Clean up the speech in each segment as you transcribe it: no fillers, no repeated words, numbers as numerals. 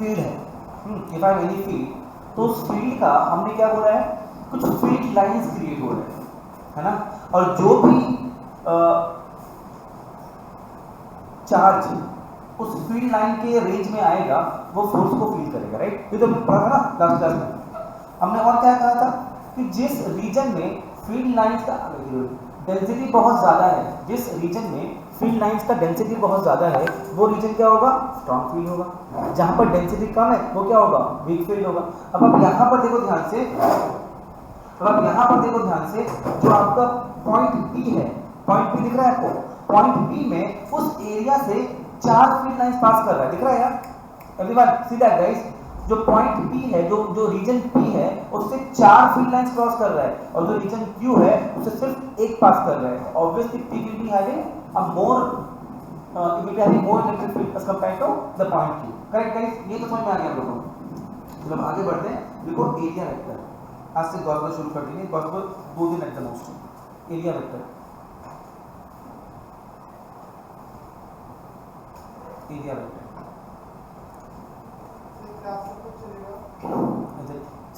Field है, if I have any field, तो उस फील्ड का हमने क्या बोला है, कुछ फील्ड लाइंस क्रिएट हो रहे हैं, है ना, और जो भी चार्ज उस फील्ड लाइन के रेंज में आएगा वो फोर्स को फील करेगा, राइट। ये तो पढ़ा ना लास्ट क्लास में हमने। और क्या कहा था कि जिस रीजन में फील्ड लाइंस का डेंसिटी बहुत ज़्यादा है, जिस रीजन में फील्ड लाइंस का डेंसिटी बहुत ज़्यादा है, वो रीजन क्या होगा, स्ट्रॉन्ग फील्ड होगा। जहाँ पर डेंसिटी कम है वो क्या होगा, वीक फील्ड होगा। अब आप यहाँ पर देखो ध्यान से, जो आपका पॉइंट पी है, पॉइंट पी दिख रहा है आपको, पॉइंट पी में उस एरिया से 4 फील्ड लाइंस पास कर रहा है, दिख रहा है यार एवरीवन, सी दैट गाइस। जो पॉइंट पी है, जो रीजन पी है, उससे 4 फील्ड लाइंस क्रॉस कर रहा है, और जो रीजन क्यू है उससे सिर्फ एक पास कर रहा है। Obviously P will be having a more electric field as compared to the point Q, correct guys. ये तो समझ में आ गया आप लोगों को। चलो आगे बढ़ते हैं। देखो एरिया वेक्टर, आज से गॉस को शुरू कर देंगे। गॉस को 2 दिन at the most. Area vector, area vector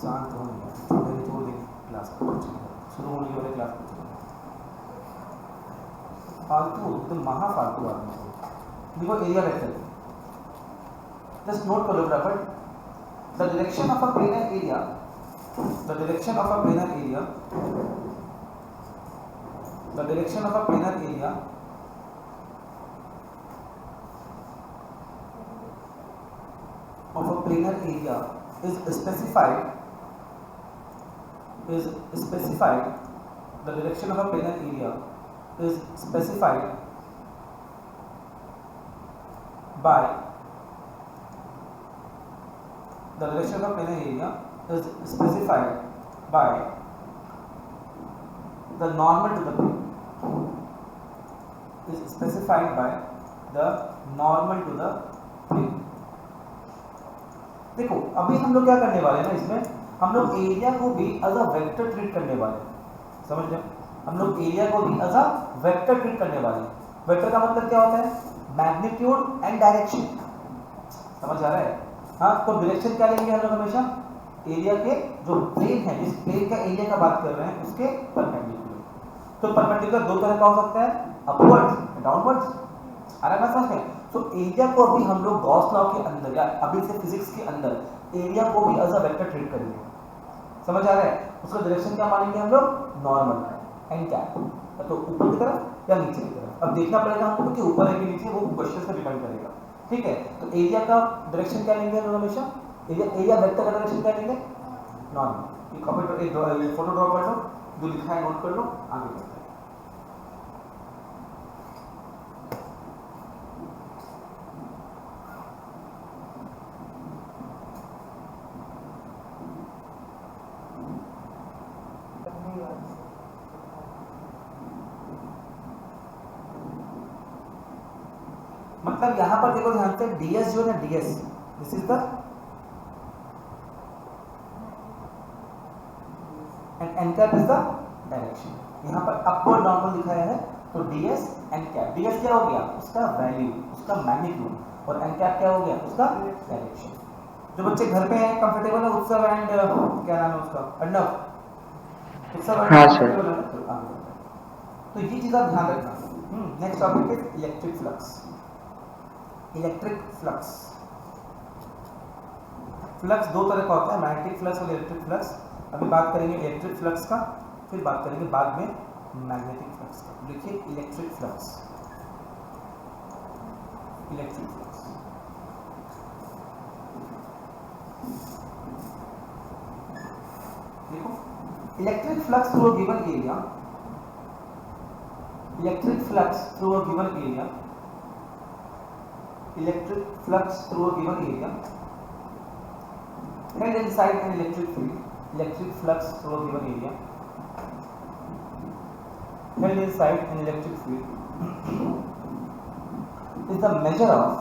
शांत हो गया, छोड़ देंगे क्लास को, शुरू होने वाले क्लास को फालतू, एकदम महा फालतू आदमी। देखो एरिया वेक्टर, जस्ट नोट कर लो फटाफट। The direction of a planar area, the direction of a planar area, the direction of a planar area of a planar area is specified, the direction of a planar area is specified by, the direction of a planar area is specified by the normal to the plane, is specified by the normal to the plane। देखो अभी हम लोग क्या करने वाले हैं ना, इसमें हम लोग एरिया को भी एज अ वेक्टर ट्रीट करने वाले हैं, समझ रहे? हम लोग एरिया को भी एज अ वेक्टर ट्रीट करने वाले हैं। वेक्टर का मतलब क्या होता है, मैग्नीट्यूड एंड डायरेक्शन, समझ आ रहा है? हाँ, तो डायरेक्शन क्या लेंगे हम लोग हमेशा, एरिया के जो प्लेन है, जिस प्लेन का एरिया का बात कर रहे हैं उसके परपेंडिकुलर। तो परपेंडिकुलर 2 तरह का हो सकता है, अपवर्ड्स, डाउनवर्ड्स, आ रहा है समझ में? तो एरिया को भी हम लोग गॉस लॉ के अंदर या अभी से फिजिक्स के अंदर एरिया को भी एज अ वेक्टर ट्रीट करेंगे, समझ आ रहा है? उसका डायरेक्शन क्या मानेंगे हम लोग, नॉर्मल एंड कैप, तो ऊपर की तरफ या नीचे की तरफ। अब देखना पड़ेगा हमको कि ऊपर है कि नीचे, वो क्वेश्चन से डिपेंड करेगा, ठीक है। तो एरिया का डायरेक्शन क्या लेंगे हम लोग हमेशा, एरिया वेक्टर का डायरेक्शन क्या लेंगे, नॉर्मल। ये कॉपी पर एक फोटो ड्रॉ कर लो, जो लिखा है नोट कर लो, आगे बढ़ते हैं। मतलब यहां पर देखो ध्यान से, ds जो है ds, this is the end n cap is the direction. यहां पर अपवर्ड नॉर्मल दिखाया है, तो ds n कैप, ds क्या हो गया, उसका वैल्यू, उसका मैग्नीट्यूड, और n कैप क्या हो गया, उसका डायरेक्शन। जो बच्चे घर पे हैं कंफर्टेबल है, उत्सव एंड क्या नाम है उसका, अर्णव, उत्सव एंड कंफर्टेबल है, तो ये चीज आप ध्यान रखना। Next topic is electric flux. Electric flux, flux 2 तरह का होता है, मैग्नेटिक फ्लक्स और इलेक्ट्रिक फ्लक्स। अभी बात करेंगे इलेक्ट्रिक फ्लक्स का, फिर बात करेंगे बाद में मैग्नेटिक फ्लक्स का। देखिए इलेक्ट्रिक फ्लक्स, इलेक्ट्रिक फ्लक्स, देखो electric flux through a given area, electric flux through a given area, electric flux through a given area held inside an electric field, electric flux through a given area held inside an electric field is the measure of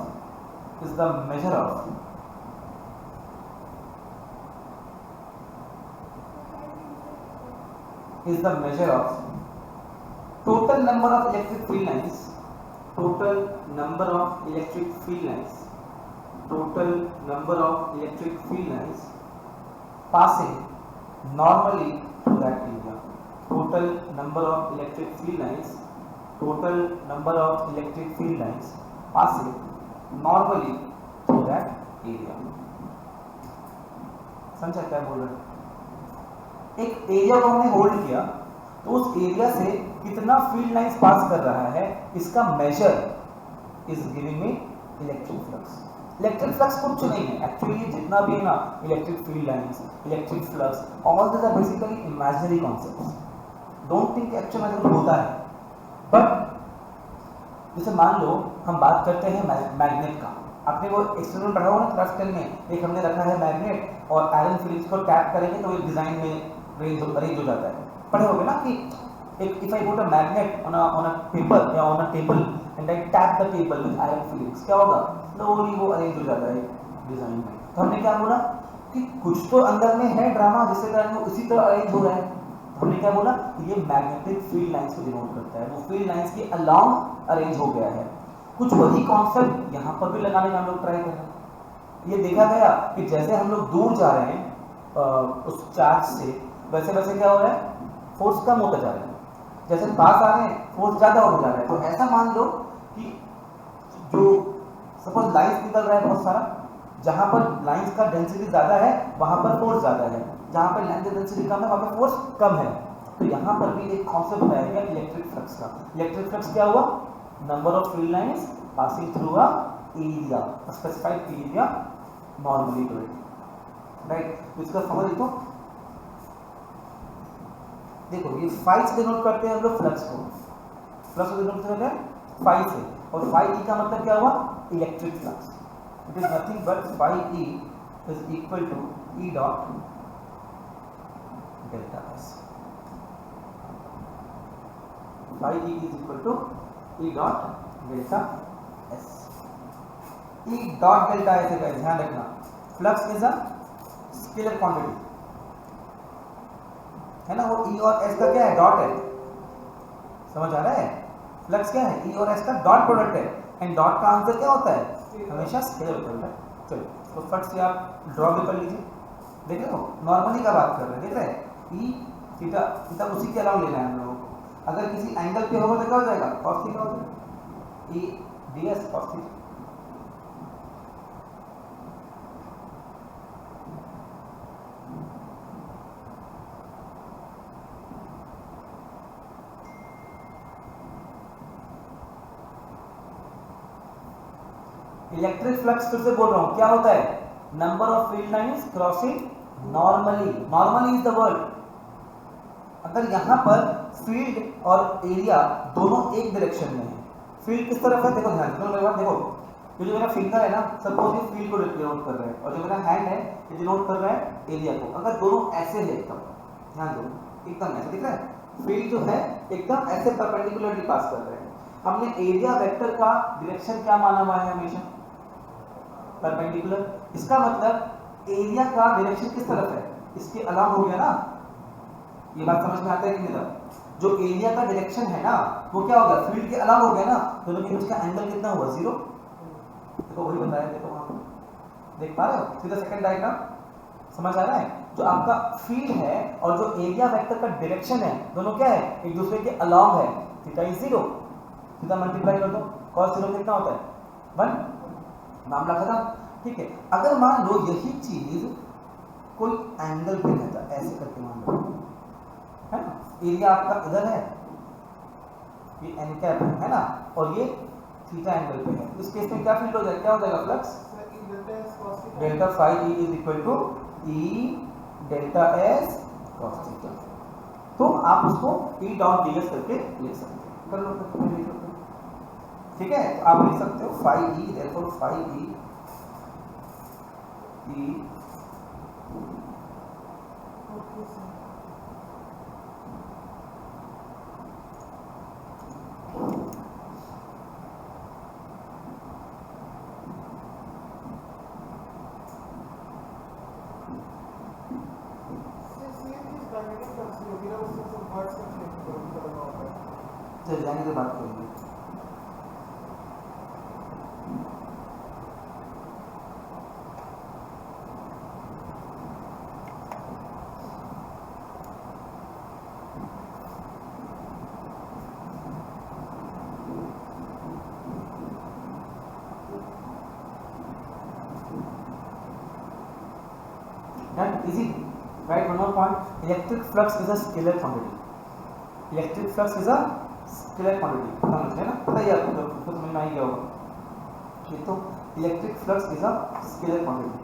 total number of electric field lines total number of electric field lines passing normally through that area. Total number of electric field lines, total number of electric field lines passing normally through that area. समझा क्या बोल रहे हैं? एक area को हमने hold किया तो उस एरिया से कितना फील्ड लाइंस पास कर रहा है इसका major is giving me electric flux. Electric flux कुछ नहीं है एक्चुअली, जितना भी है ना electric field lines, electric flux, all this are basically imaginary concepts. Don't think actual में कुछ होता है. बट जैसे मान लो हम बात करते हैं मैग्नेट का. आपने वो एक्सपेरिमेंट पढ़ा होगा ना क्लास 10 में, एक हमने रखा है मैग्नेट और आयरन फिलिप्स को टैप करेंगे तो एक डिजाइन में अरेंज हो जाता है. पढ़े होगे ना कि if I put a magnet on a paper या on a table and I tap the table with iron fillings, क्या होगा? slowly वो अरेंज हो जाता है डिजाइन में. तो हमने क्या बोला कि कुछ तो अंदर में है ड्रामा जिससे कारण वो इसी तरह अरेंज हो रहा है. तो हमने क्या बोला ये मैग्नेटिक फील्ड लाइंस को डिनोट करता है. वो फील्ड लाइंस के अलोंग अरेंज हो गया है. कुछ वही कॉन्सेप्ट यहाँ पर भी लगाने का हम लोग ट्राई कर रहे हैं. ये देखा गया कि जैसे हम लोग दूर जा रहे हैं उस चार्ज से, वैसे वैसे क्या हो रहा है, फोर्स कम होता जा रहा है. जैसे पास आ रहे हैं फोर्स ज्यादा हो जा रहा है. तो ऐसा मान लो कि जो सपोज लाइंस निकल रहा है बहुत सारा, जहां पर लाइंस का डेंसिटी ज्यादा है वहां पर फोर्स ज्यादा है, जहां पर लाइन की डेंसिटी कम है वहां पर फोर्स कम है. तो यहाँ पर भी एक कॉन्सेप्ट बताया गया इलेक्ट्रिक फ्लक्स का. इलेक्ट्रिक फ्लक्स क्या हुआ? Number of field lines passing through a area, specified area normally to it. Right, इसका समझ देखो. देखो ये फाई से डिनोट करते हैं हम लोग फ्लक्स को. फ्लक्स को डिनोट करते हैं फाई से, और फाई ई का मतलब क्या हुआ? Electric flux. It is nothing but phi E is equal to E dot delta S. Phi E is equal to E dot delta S. E dot delta S का ध्यान रखना. Flux is a scalar quantity है ना. वो ई और S का क्या है? डॉट है. समझ आ रहा है? फ्लक्स क्या है? ई और एस का डॉट प्रोडक्ट है. एंड डॉट का आंसर क्या होता है? हमेशा स्केलर होता है. चलो तो फट से आप ड्रॉ भी कर लीजिए. देख रहे हो नॉर्मली का बात कर रहे हैं. देख रहे हैं ई थीटा, थीटा उसी के अलावा लेना है हम लोगों को. अगर किसी एंगल पे होगा तो क्या हो जाएगा? cos थीटा हो जाएगा. ई ds cos theta. Electric flux फिर से बोल रहा हूं क्या होता है? Number of field lines crossing normally. Normally is the word. अगर यहां पर फील्ड और एरिया दोनों एक डायरेक्शन में है, फील्ड किस तरफ है? देखो ध्यान से मेरी बात देखो. ये जो मेरा फिंगर है ना, सपोज ये फील्ड को डिनोट कर रहा है और जो मेरा हैंड है ये डिनोट कर रहा है एरिया को. अगर दोनों ऐसे है एकदम, ध्यान दो, एकदम ऐसे दिख रहा है. फील्ड जो है एकदम ऐसे परपेंडिकुलरली पास कर रहे हैं. हमने एरिया वेक्टर का डायरेक्शन क्या माना हुआ है? हमेशा परपेंडिकुलर. इसका मतलब एरिया का डायरेक्शन किस तरफ है? इसके अलावा हो गया ना. ये बात समझ में आता है कि नहीं? जो एरिया का डायरेक्शन है ना वो क्या होगा? फील्ड के अलावा हो गया ना. तो लेकिन उसका एंगल कितना हुआ? 0. देखो वही बताया. देखो वहां देख पा रहे हो? सीधा सेकंड डायग्राम समझ आ रहा है? जो आपका फील्ड है और जो एरिया वेक्टर का डायरेक्शन है दोनों क्या है? एक दूसरे के अलावा है. Theta is 0. सीधा मल्टीप्लाई कर दो. cos 0 कितना होता है? 1. मामला खत्म. ठीक है. अगर मान लो यही चीज कोई एंगल पे रहता, ऐसे करके मान लो, है ना. एरिया आपका इधर है, ये एन कैप है ना, और ये थीटा एंगल पे है. इस केस में क्या फील्ड हो जाएगा? क्या हो जाएगा? Flux delta phi E is equal to E delta S cos theta. तो आप उसको ई डॉट ds करके लिख सकते हैं. कर लो. ठीक है. तो आप लिख सकते हो phi E, therefore phi E चल जाने से बात करेंगे. easy, right? One more point, electric flux is a scalar quantity. Electric flux is a scalar quantity, समझ है ना? पता ही आपको तो समझ में आ ही गया होगा। ये तो electric flux is a scalar quantity.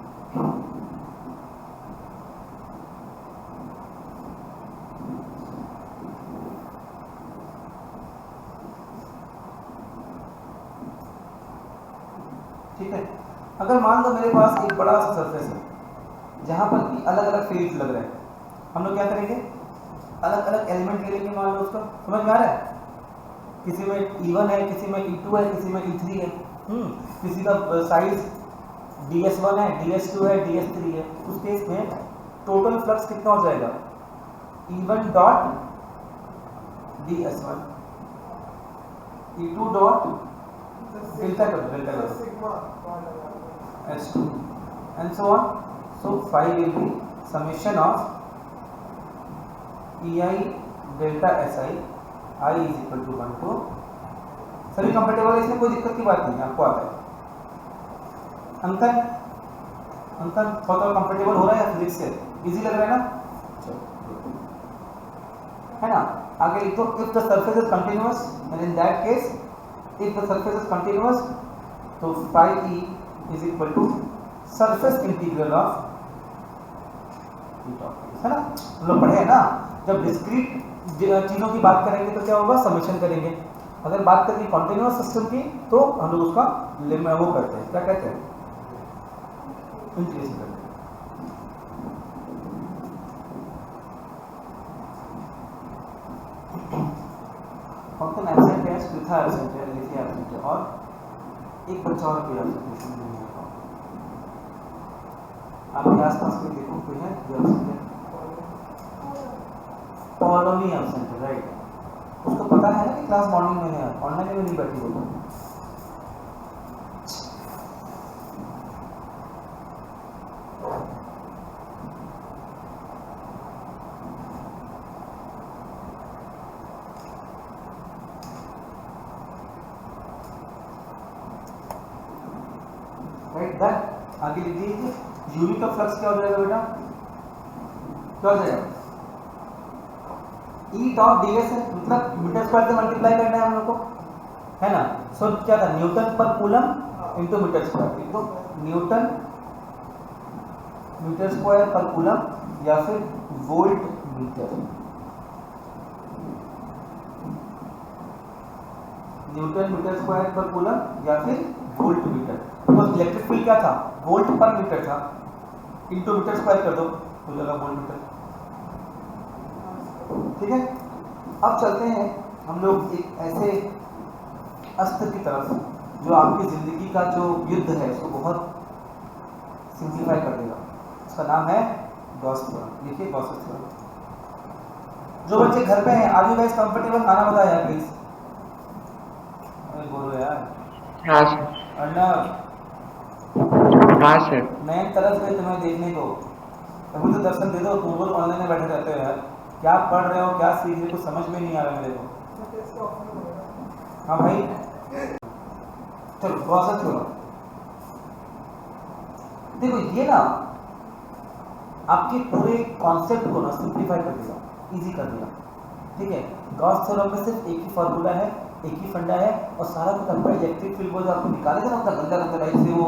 ठीक है, अगर मान लो मेरे पास एक बड़ा सा सरफेस है जहां पर कि अलग अलग फील्ड लग रहे हैं, हम लोग क्या करेंगे, अलग अलग एलिमेंट ले लेंगे। मान लो उसका समझ में आ रहा है, किसी में E1 है, किसी में E2 है, किसी में E3 है, किसी का साइज DS1 है, DS2 है, DS3 है। उस केस में टोटल फ्लक्स कितना हो जाएगा, E1 dot DS1, E2 dot delta S2 and so on. So phi will be summation of EI delta SI, I is equal to 1 to, सभी comfortable है, इसमें कोई दिक्कत की बात नहीं, आपको आता है। अंतर थोड़ा कंफर्टेबल हो रहा है फिजिक्स से, इजी लग रहा है ना, है ना? आगे लिख दो, if the surface is continuous and in that case if the surface is continuous, तो phi E is equal to surface integral of E dot, है ना? हम लोग पढ़े हैं ना, जब डिस्क्रीट चीजों की बात करेंगे तो क्या होगा, समेशन करेंगे। अगर बात करेंगे कॉन्टिन्यूअस सिस्टम की तो हम लोग उसका वो करते हैं, क्या कहते हैं, इंटीग्रेशन करते हैं। फंक्शन एब्सेंट है, स्पिथा एब्सेंट है, लिथिया एब्सेंट है, और एक बच्चा और भी एब्सेंट है। आपके आसपास कोई देखो, कोई है जो एब्सेंट है, पॉलोमी एब्सेंट है, राइट? उसको पता है ना कि क्लास मॉर्निंग में है, ऑनलाइन में नहीं बैठी होगी। आगे लिख दीजिए, यूनिट ऑफ फ्लक्स क्या हो जाएगा बेटा, क्या हो जाएगा, E डॉट ds है, मतलब मीटर स्क्वायर से मल्टीप्लाई करना है हम लोग को, है ना? सो क्या था, न्यूटन पर कूलम इनटू मीटर स्क्वायर, तो न्यूटन मीटर स्क्वायर पर कूलम या फिर volt metre, newton metre square पर कूलम या फिर volt metre. Because electric field क्या था, वोल्ट पर मीटर था, इनटू मीटर स्क्वायर कर दो हो जाएगा वोल्ट मीटर। ठीक है, अब चलते हैं हम लोग एक ऐसे अस्त्र की तरफ जो आपकी जिंदगी का जो युद्ध है उसको बहुत सिंप्लीफाई कर देगा। उसका नाम है गॉस थ्योरम। देखिए गॉस थ्योरम, जो बच्चे घर पे हैं, आर यू गाइस कंफर्टेबल, खाना बताया यार प्लीज, बोलो यार। हाँ सर। अर्णव, हाँ सर। मैं तरस गए तुम्हें देखने को, कभी तो दर्शन दे दो, तुम लोग ऑनलाइन में बैठे रहते हो यार, क्या पढ़ रहे हो, क्या सीख रहे हो, कुछ समझ में नहीं आ रहा मेरे को। हाँ भाई, चलो गॉस थ्योरम देखो, ये ना आपके पूरे कॉन्सेप्ट को ना सिंप्लीफाई कर देगा, इजी कर देगा। ठीक है, गॉस थ्योरम में सिर्फ एक ही फॉर्मूला है, एक ही फंडा है, और सारा कुछ आपका इलेक्ट्रिक फील्ड को जो आपको निकाले थे ना उतना गंदा गंदा लाइट से, वो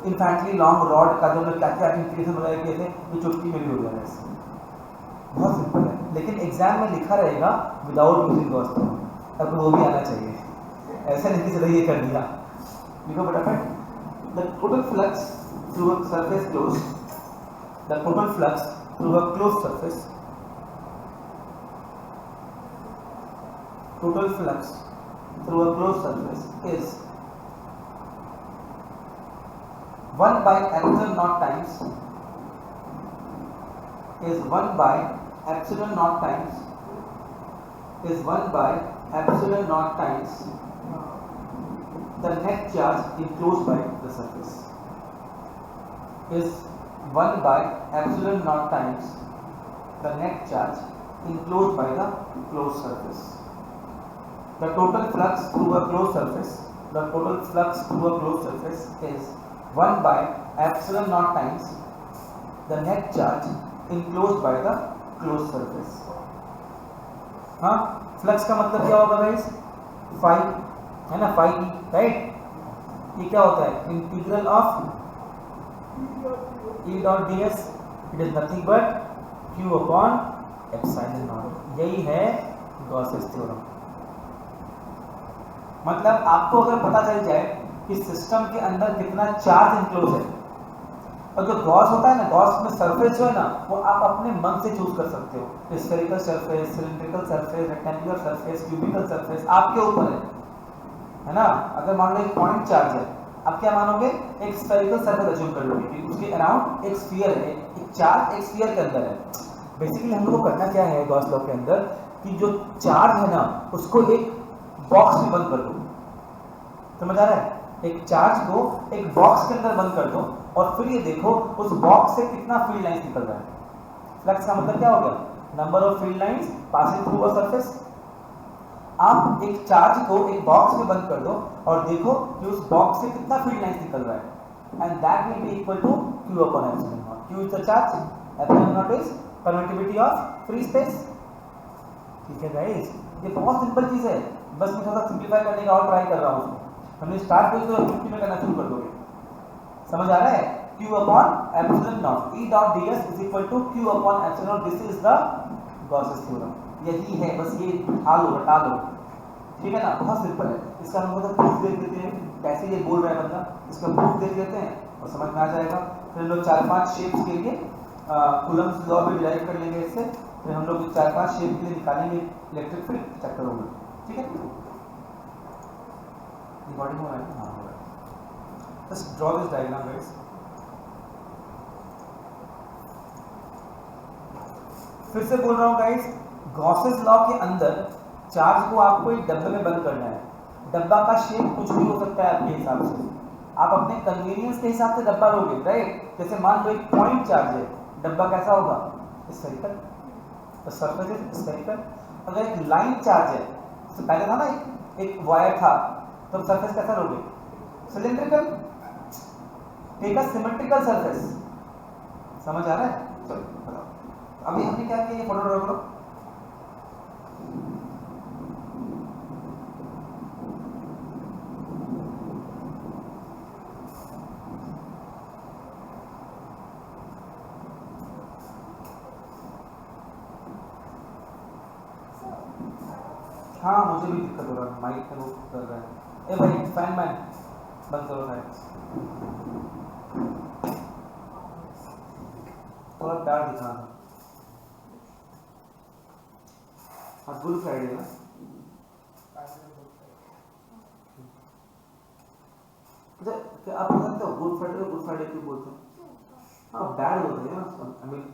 इनफैक्टली लॉन्ग रॉड का जो क्या क्या इंटीग्रेशन वगैरह किए थे, ये चुटकी में भी हो जाएगा इससे, बहुत सिंपल है। लेकिन एग्जाम में लिखा रहेगा विदाउट यूजिंग गॉस थ्योरम, आपको वो भी आना चाहिए, ऐसा नहीं कि सीधा ये कर दिया। लिखो फटाफट, the total flux through a surface close, the total flux through a close surface, total flux through a closed surface is 1 by epsilon naught times is 1 by epsilon naught times is 1 by epsilon naught times the net charge enclosed by the surface is 1 by epsilon naught times the net charge enclosed by the closed surface. The total flux through a closed surface, the total flux through a closed surface is 1 by epsilon naught times the net charge enclosed by the closed surface. हाँ, flux का मतलब क्या होगा guys? Phi, है ना, phi E, right? ये क्या होता है? Integral of E dot D S, it is nothing but Q upon epsilon not. यही है गॉसेस थ्योरम। मतलब आपको अगर पता चल जाए कि सिस्टम के अंदर कितना चार्ज इंक्लोज है, और जो गॉस होता है ना, गॉस में सरफेस जो है ना, वो आप अपने मन से चूज कर सकते हो। Spherical surface, cylindrical surface, rectangular surface, cubical surface, आपके ऊपर है ना। अगर मान लो एक पॉइंट चार्ज है, आप क्या मानोगे? एक स्फेरिकल सरफेस अज्यूम कर लोगे कि उसके अराउंड एक स्फीयर है, एक चार्ज एक स्फीयर के अंदर है। बेसिकली हम लोग को करना क्या है गॉस लॉ के अंदर, कि जो चार्ज है ना उसको एक बॉक्स में बंद कर दो। समझ आ रहा है? एक चार्ज को एक बॉक्स के अंदर बंद कर दो और फिर ये देखो उस बॉक्स से कितना फील्ड लाइंस निकल रहा है। फ्लक्स का मतलब क्या हो गया? Number of field lines passing through a surface. आप एक चार्ज को एक बॉक्स में बंद कर दो और देखो कि उस बॉक्स से कितना फील्ड लाइंस निकल रहा है, and that will be equal to Q upon epsilon naught. Q is the charge, epsilon naught is permittivity of free space. ठीक है गाइस, ये बहुत सिंपल चीज है, बस मैं थोड़ा सिंपलीफाई करने का और ट्राई कर रहा हूँ उसको। हमने स्टार्ट किया तो 50 में करना शुरू कर दोगे। समझ आ रहा है? Q upon epsilon naught, E dot ds is equal to Q upon epsilon naught. This is the Gauss's theorem. यही है, बस ये उठा लो, हटा लो। ठीक है ना, बहुत सिंपल है। इसका हम लोग प्रूफ देख लेते हैं, कैसे ये बोल रहा है बंदा, इसका प्रूफ देख लेते हैं और समझ में आ जाएगा। फिर हम लोग 4-5 शेप्स के लिए कूलम्स लॉ भी डिराइव कर लेंगे इससे। फिर हम लोग 4-5 शेप के लिए निकालेंगे इलेक्ट्रिक फील्ड चैप्टर में। ठीक है, रिकॉर्डिंग हो रहा है? हाँ, हो रहा है। Just draw this diagram guys. फिर से बोल रहा हूँ गाइस, गॉसेस लॉ के अंदर चार्ज को आपको एक डब्बे में बंद करना है। डब्बा का शेप कुछ भी हो सकता है आपके हिसाब से, आप अपने कन्वीनियंस के हिसाब से डब्बा लोगे, राइट? जैसे मान लो एक पॉइंट चार्ज है, डब्बा कैसा होगा? स्फेरिकल, तो सरफेस इज स्फेरिकल। अगर एक लाइन चार्ज है, तो पहले था ना एक वायर था, तो सरफेस कैसा लोगे? Cylindrical. Take a symmetrical surface. समझ आ रहा है? चलो बताओ, अभी हमने क्या किया? ये फोटो ड्रॉ करो। हाँ, मुझे भी दिक्कत हो रहा है, माइक में वो कर रहा है। ए भाई फैन मैन बंद करो फैन, थोड़ा प्यार दिखाना था। हाँ, गुड फ्राइडे ना, क्या आप जानते हो गुड फ्राइडे क्यों बोलते हैं? हाँ, बैड होता है ना, I mean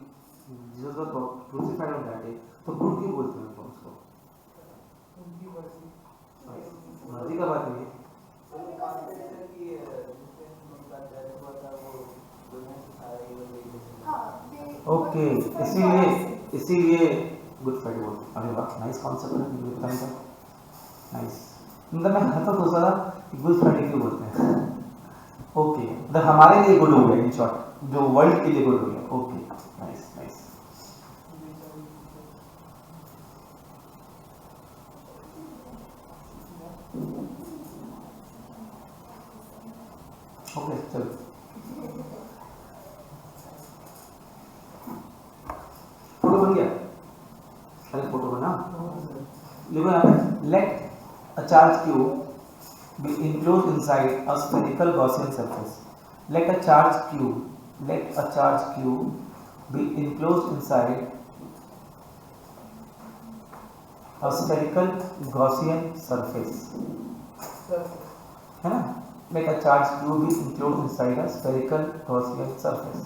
Jesus was crucified on that day, तो गुड क्यों बोलते हैं उसको? मर्जी का बात नहीं है। ओके, इसीलिए गुड फ्राइडे बोलते हैं। अरे वाह, नाइस कॉन्सेप्ट है, मुझे पता नहीं था। नाइस, मतलब मैं हर तो सोचा था कि गुड फ्राइडे क्यों बोलते हैं। ओके, मतलब हमारे लिए गुड हो गया, इन शॉर्ट जो वर्ल्ड के लिए गुड हो गया। Okay, nice nice. ओके चलो, फोटो बन गया। अरे फोटो बना, लिखो यहाँ पे, let a charge Q be enclosed inside a spherical Gaussian surface. Let a charge q be enclosed inside a spherical Gaussian surface. है ना? Let a charge q be enclosed inside a spherical Gaussian surface.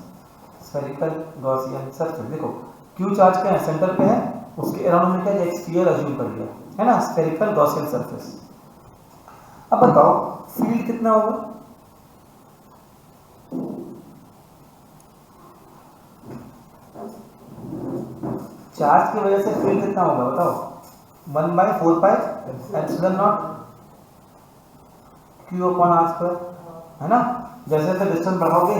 Spherical Gaussian surface. देखो q charge क्या है? Centre पे है, उसके around में क्या है? एक स्फीयर अज्यूम कर लिया, है ना? Spherical Gaussian surface. अब बताओ फील्ड कितना होगा? चार्ज की वजह से फील्ड कितना होगा बताओ? 1/4 pi epsilon naught Q upon r square, है ना। जैसे जैसे डिस्टेंस बढ़ाओगे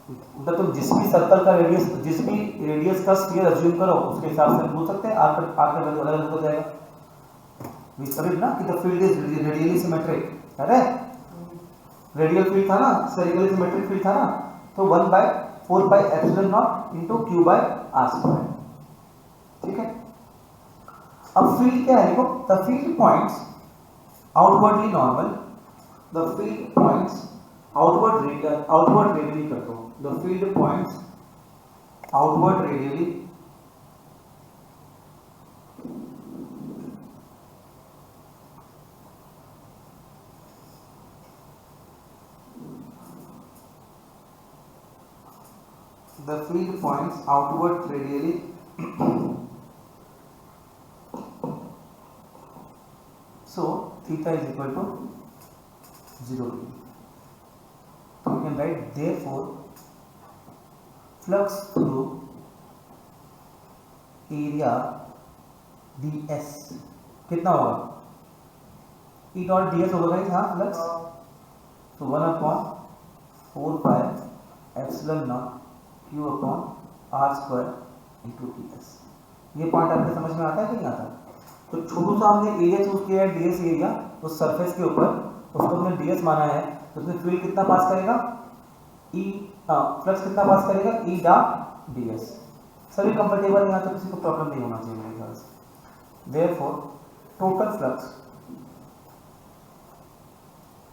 मतलब तुम जिस भी सर्कल का रेडियस, जिस भी रेडियस का स्फीयर अज्यूम करो उसके हिसाब से बोल सकते हैं आर का वैल्यू अलग अलग हो जाएगा। वी स्टडीड ना कि the field is radially symmetric, correct. Radial field था ना, स्फेरिकली सिमेट्रिक फील्ड था ना, तो 1/4 pi epsilon naught into q by r square, ठीक है। अब फील्ड क्या है देखो, the field points outwardly normal, the field points outward radially कर दो, the field points outward radially the field points outward radially so theta is equal to 0 degree. So we can write therefore flux through area ds कितना होगा, E dot ds होगा guys, हाँ flux, तो 1/4 pi epsilon naught q upon r square into ds। ये point आपको समझ में आता है कि नहीं आता। तो छोटू सा हमने एरिया चूज किया है ds एरिया उस सरफेस के ऊपर, उसको हमने ds माना है, तो उसमें फील्ड कितना पास करेगा, e फ्लक्स कितना पास करेगा, e डॉट ds। सभी कंफर्टेबल है यहाँ, तो किसी को प्रॉब्लम नहीं होना चाहिए मेरे ख्याल से। Therefore total flux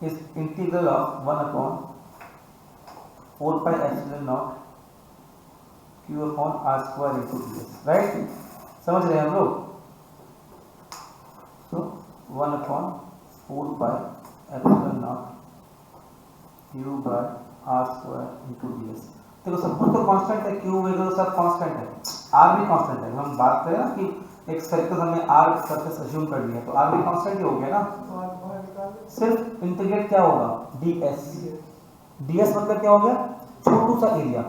is integral of 1/4 pi epsilon naught q upon r square into ds, right. समझ रहे हैं हम लोग। तो 1/4 pi epsilon naught q by r square into ds। देखो सब कुछ तो कांस्टेंट है, q वगैरह तो सब कांस्टेंट है, r भी कांस्टेंट है। हम बात करें ना कि एक सर्कल हमने r सरफेस अज्यूम कर लिया, तो r भी कांस्टेंट ही हो गया ना। सिर्फ इंटीग्रेट क्या होगा, ds। ds मतलब क्या हो गया, छोटू सा एरिया।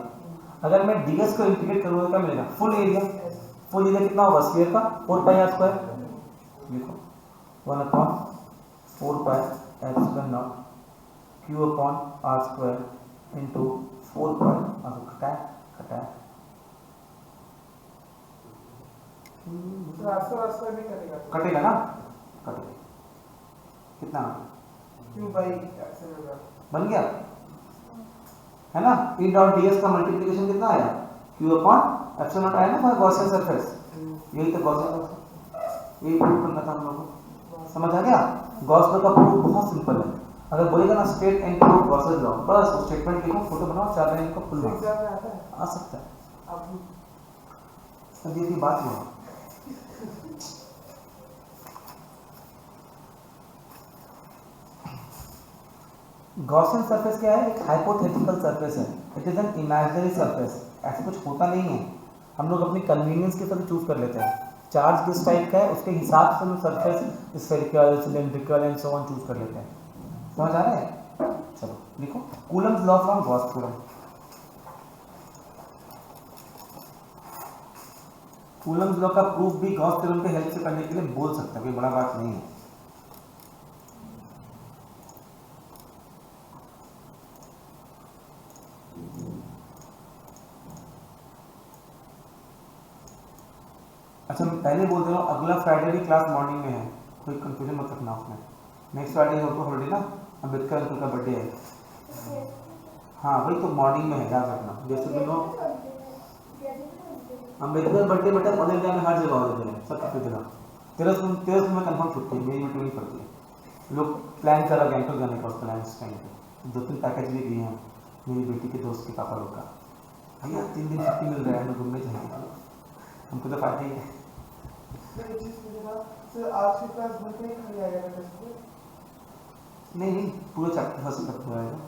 अगर मैं ds को इंटीग्रेट करूंगा क्या मिलेगा, फुल एरिया। फुल एरिया कितना होगा स्फीयर का, 4 पाई r स्क्वायर। देखो 1/4 pi epsilon naught q upon r square into 4 पाई, घटाए कटेगा ना, कटेगा कितना q बाई एप्सिलॉन बन गया है ना। E डॉट ds का मल्टीप्लिकेशन कितना आया, q अपॉन एप्सिलॉन नॉट आया ना, गॉसियन सरफेस। यही तो गॉसियन, यही प्रूव करना था हम लोगों को, समझ आ गया। गॉस लॉ का प्रूफ बहुत सिंपल है। अगर बोलेगा ना straight and proof Gauss's law, बस स्टेटमेंट लिखो, फोटो बनाओ, 4 लाइन का फुल मार्क्स एग्जाम में आता है। आ सकता है। अब ये बात नहीं है। गॉसियन सरफेस क्या है, एक हाइपोथेटिकल सरफेस है, it is an imaginary surface. ऐसा कुछ होता नहीं है, हम लोग अपनी कन्वीनियंस के साथ चूज कर लेते हैं। चार्ज किस टाइप का है उसके हिसाब से हम surface spherical, cylindrical and so on choose कर लेते हैं। समझ आ रहा है। चलो लिखो Coulomb's law from Gauss theorem. Coulomb's law का प्रूफ भी गॉस थ्योरम के हेल्प से करने के लिए बोल सकते हैं, कोई बड़ा बात नहीं है। अच्छा मैं पहले बोल दे रहा हूँ, अगला फ्राइडे की क्लास मॉर्निंग में है, कोई कंफ्यूजन मत रखना उसमें। नेक्स्ट फ्राइडे हो तो हॉलीडे ना, अम्बेडकर अंकल का बर्थडे है। हाँ वही तो मॉर्निंग में है, याद रखना। जैसे भी नो अम्बेडकर बर्थडे बेटा ऑल इंडिया में हर जगह हॉलीडे है, सब किसी जगह। 13 में कंफर्म छुट्टी है, मेरी मीटिंग नहीं पड़ती है। लोग प्लान करा गैंगटॉक जाने का, उस प्लान इस टाइम पे 2-3 पैकेज भी दिए हैं मेरी बेटी के दोस्त के पापा लोग का। भैया 3 दिन छुट्टी मिल रहा है, हम घूमने जाएंगे, हमको तो फायदा ही है। सर आज की क्लास भर के खाली आएगा टेस्ट में? नहीं पूरा चैप्टर फर्स्ट तक पूरा आएगा,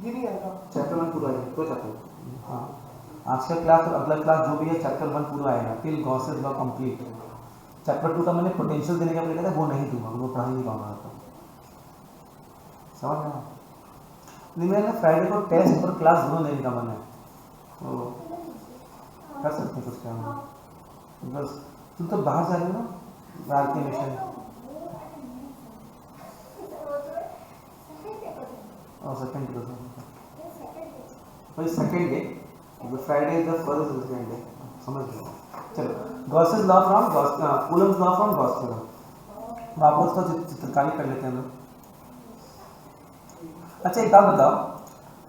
ये नहीं आएगा चैप्टर 1 पूरा आएगा, पूरा चैप्टर। हाँ आज का क्लास और अगला क्लास जो भी है चैप्टर 1 पूरा आएगा, till Gauss's law complete. Chapter 2 का मैंने पोटेंशियल देने का मैंने कहा था, वो नहीं दूंगा, वो पढ़ा नहीं पाऊंगा। तो समझ रहे हैं। नहीं मेरा फ्राइडे को टेस्ट और क्लास दोनों लेने का मन है, तो कर सकते हैं कुछ काम। बस तुम तो बाहर जा रहे हो ना, बाहर के मिशन। और सेकंड डे भाई second day, Friday is the first second day, समझ लो। चलो Gauss's law from Coulomb's law from Gauss theorem, वापस तो चित्रकारी कर लेते हैं हम लोग। अच्छा एक बात बताओ,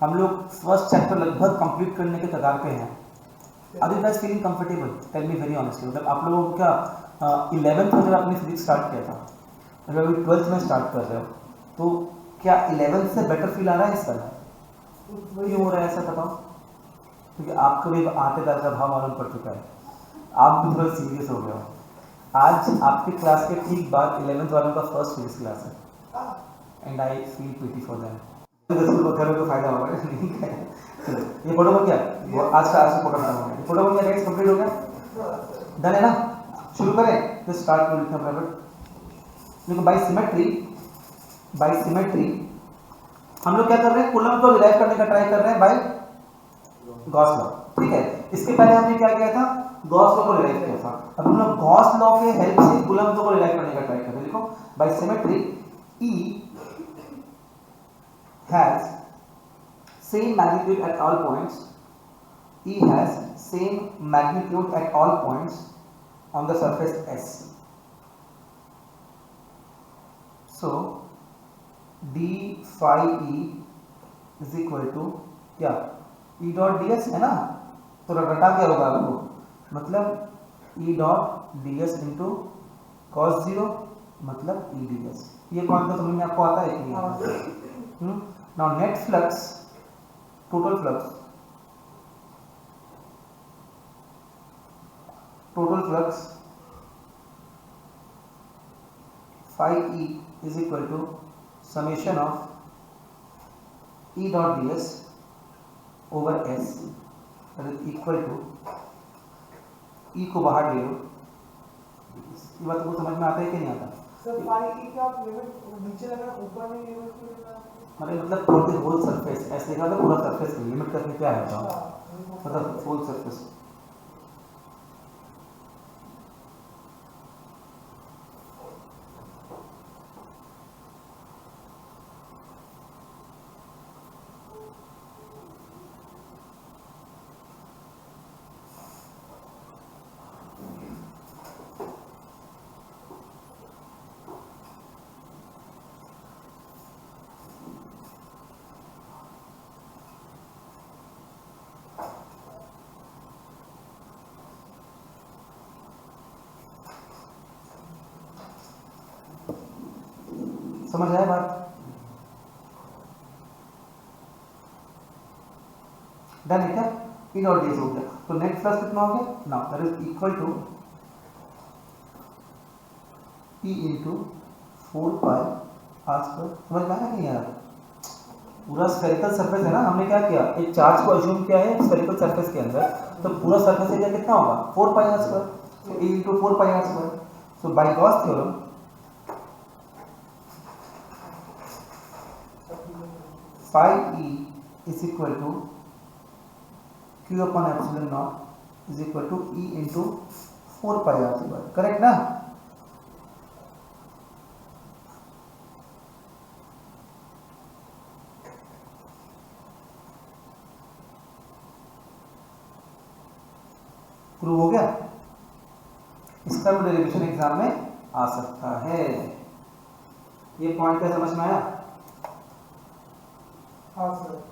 हम लोग फर्स्ट चैप्टर लगभग कंप्लीट करने के कगार पे हैं। Are you guys feeling comfortable? Tell me very honestly, मतलब आप लोगों को क्या 11th में जब आपने फिजिक्स स्टार्ट किया था, अगर अभी 12th में स्टार्ट कर रहे हो, तो क्या 11th से बेटर फील आ रहा है इस साल? क्यों हो रहा है ऐसा बताओ? क्योंकि आपको भी आते जाते भाव मालूम पड़ चुका है, आप भी थोड़ा सीरियस हो गए हो। आज आपकी क्लास के ठीक बाद 11th वालों का फर्स्ट फिजिक्स क्लास है and I feel pity for them. घरों को फायदा होगा नहीं है। चलो ये फोटो बन गया, आज का फोटो खत्म हो गया, फोटो बन गया, गाइस कंप्लीट हो गया, डन है ना? शुरू करें तो स्टार्ट में लिखना प्राइवेट। देखो बाय सिमेट्री हम लोग क्या कर रहे हैं, कूलम को डिराइव करने का ट्राई कर रहे हैं बाय गॉस लॉ, ठीक है। इसके पहले हमने क्या किया था, गॉस लॉ को डिराइव किया था। अब हम लोग गॉस लॉ के हेल्प से कूलम को डिराइव करने का ट्राई कर रहे हैं। देखो by symmetry E has same magnitude at all points. E has same magnitude at all points on the surface S. So d phi E is equal to क्या, E dot ds है ना, तो रटा क्या होगा आपको, मतलब E dot ds into cos 0 मतलब E ds। ये कौन सा समझ में आपको आता है कि नहीं आता? Now net flux, total flux phi E is equal to summation of E dot ds over S, that is equal to E को बाहर ले लो। ये बात को समझ में आता है कि नहीं आता? सर फाई की क्या लिमिट नीचे लगा, ऊपर नहीं लिमिट क्यों लेना? मतलब फॉर द होल सरफेस, ऐसे लिखा था पूरा सरफेस लिमिट करके क्या है बताओ, मतलब होल सरफेस। समझ आया बात? डन है क्या? ई डॉट ds हो गया, तो नेट फ्लक्स कितना हो गया, now that is equal to E into 4 pi r square. समझ में आया नहीं यार? पूरा स्फेरिकल सरफेस है ना, हमने क्या किया, एक चार्ज को अज्यूम किया है स्फेरिकल सरफेस के अंदर, तो पूरा सरफेस एरिया कितना होगा, 4 pi r स्क्वायर, तो E into 4 pi r square. So by Gauss theorem phi E is equal to Q upon epsilon naught is equal to E into 4 pi r square, correct ना? Prove हो गया? इसका भी derivation exam में आ सकता है। ये पॉइंट क्या समझ में आया? हाँ sir.